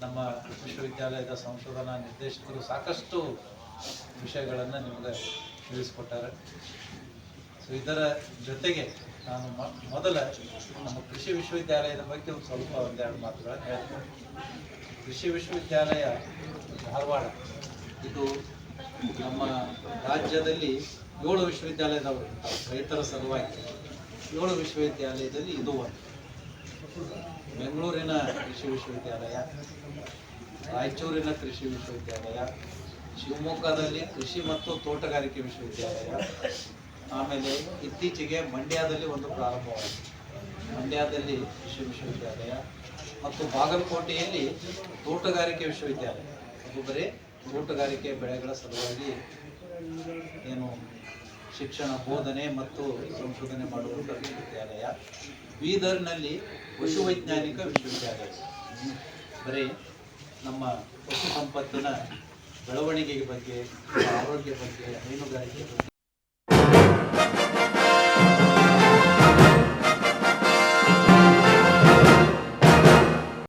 ನಮ್ಮ ವಿಶ್ವವಿದ್ಯಾಲಯದ ಸಂಶೋಧನಾ ನಿರ್ದೇಶಕರು ಸಾಕಷ್ಟು ವಿಷಯಗಳನ್ನು ನಿಮಗೆ ತಿಳಿಸ್ಕೊಟ್ಟಾರೆ. ಸೊ ಇದರ ಜೊತೆಗೆ ನಾನು ಮೊದಲ ನಮ್ಮ ಕೃಷಿ ವಿಶ್ವವಿದ್ಯಾಲಯದ ಬಗ್ಗೆ ಒಂದು ಸ್ವಲ್ಪ ಒಂದೆರಡು ಮಾತುಗಳನ್ನು ಹೇಳ್ತೇನೆ. ಕೃಷಿ ವಿಶ್ವವಿದ್ಯಾಲಯ ಧಾರವಾಡ ಇದು ನಮ್ಮ ರಾಜ್ಯದಲ್ಲಿ 7 ವಿಶ್ವವಿದ್ಯಾಲಯದವರು ರೈತರ ಸಲುವಾಗಿ 7 ವಿಶ್ವವಿದ್ಯಾಲಯದಲ್ಲಿ ಇದು ಒಂದು. ಬೆಂಗಳೂರಿನ ಕೃಷಿ ವಿಶ್ವವಿದ್ಯಾಲಯ, ರಾಯಚೂರಿನ ಕೃಷಿ ವಿಶ್ವವಿದ್ಯಾಲಯ, ಶಿವಮೊಗ್ಗದಲ್ಲಿ ಕೃಷಿ ಮತ್ತು ತೋಟಗಾರಿಕೆ ವಿಶ್ವವಿದ್ಯಾಲಯ, ಆಮೇಲೆ ಇತ್ತೀಚೆಗೆ ಮಂಡ್ಯದಲ್ಲಿ ಒಂದು ಪ್ರಾರಂಭವಾಯಿತು, ಮಂಡ್ಯದಲ್ಲಿ ಕೃಷಿ ವಿಶ್ವವಿದ್ಯಾಲಯ, ಮತ್ತು ಬಾಗಲಕೋಟೆಯಲ್ಲಿ ತೋಟಗಾರಿಕೆ ವಿಶ್ವವಿದ್ಯಾಲಯ. ಅದು ಬರೀ ತೋಟಗಾರಿಕೆ ಬೆಳೆಗಳ ಸಲುವಾಗಿ ಏನು ಶಿಕ್ಷಣ, ಬೋಧನೆ ಮತ್ತು ಸಂಶೋಧನೆ ಮಾಡುವಂಥ ವಿಶ್ವವಿದ್ಯಾಲಯ. ಬೀದರ್ನಲ್ಲಿ ಪಶುವೈಜ್ಞಾನಿಕ ವಿಶ್ವವಿದ್ಯಾಲಯ, ಬರೀ ನಮ್ಮ ಪಶು ಸಂಪತ್ತಿನ ಬೆಳವಣಿಗೆ ಬಗ್ಗೆ, ಆರೋಗ್ಯ ಬಗ್ಗೆ, ಹೈನುಗಾರಿಕೆ ಬಗ್ಗೆ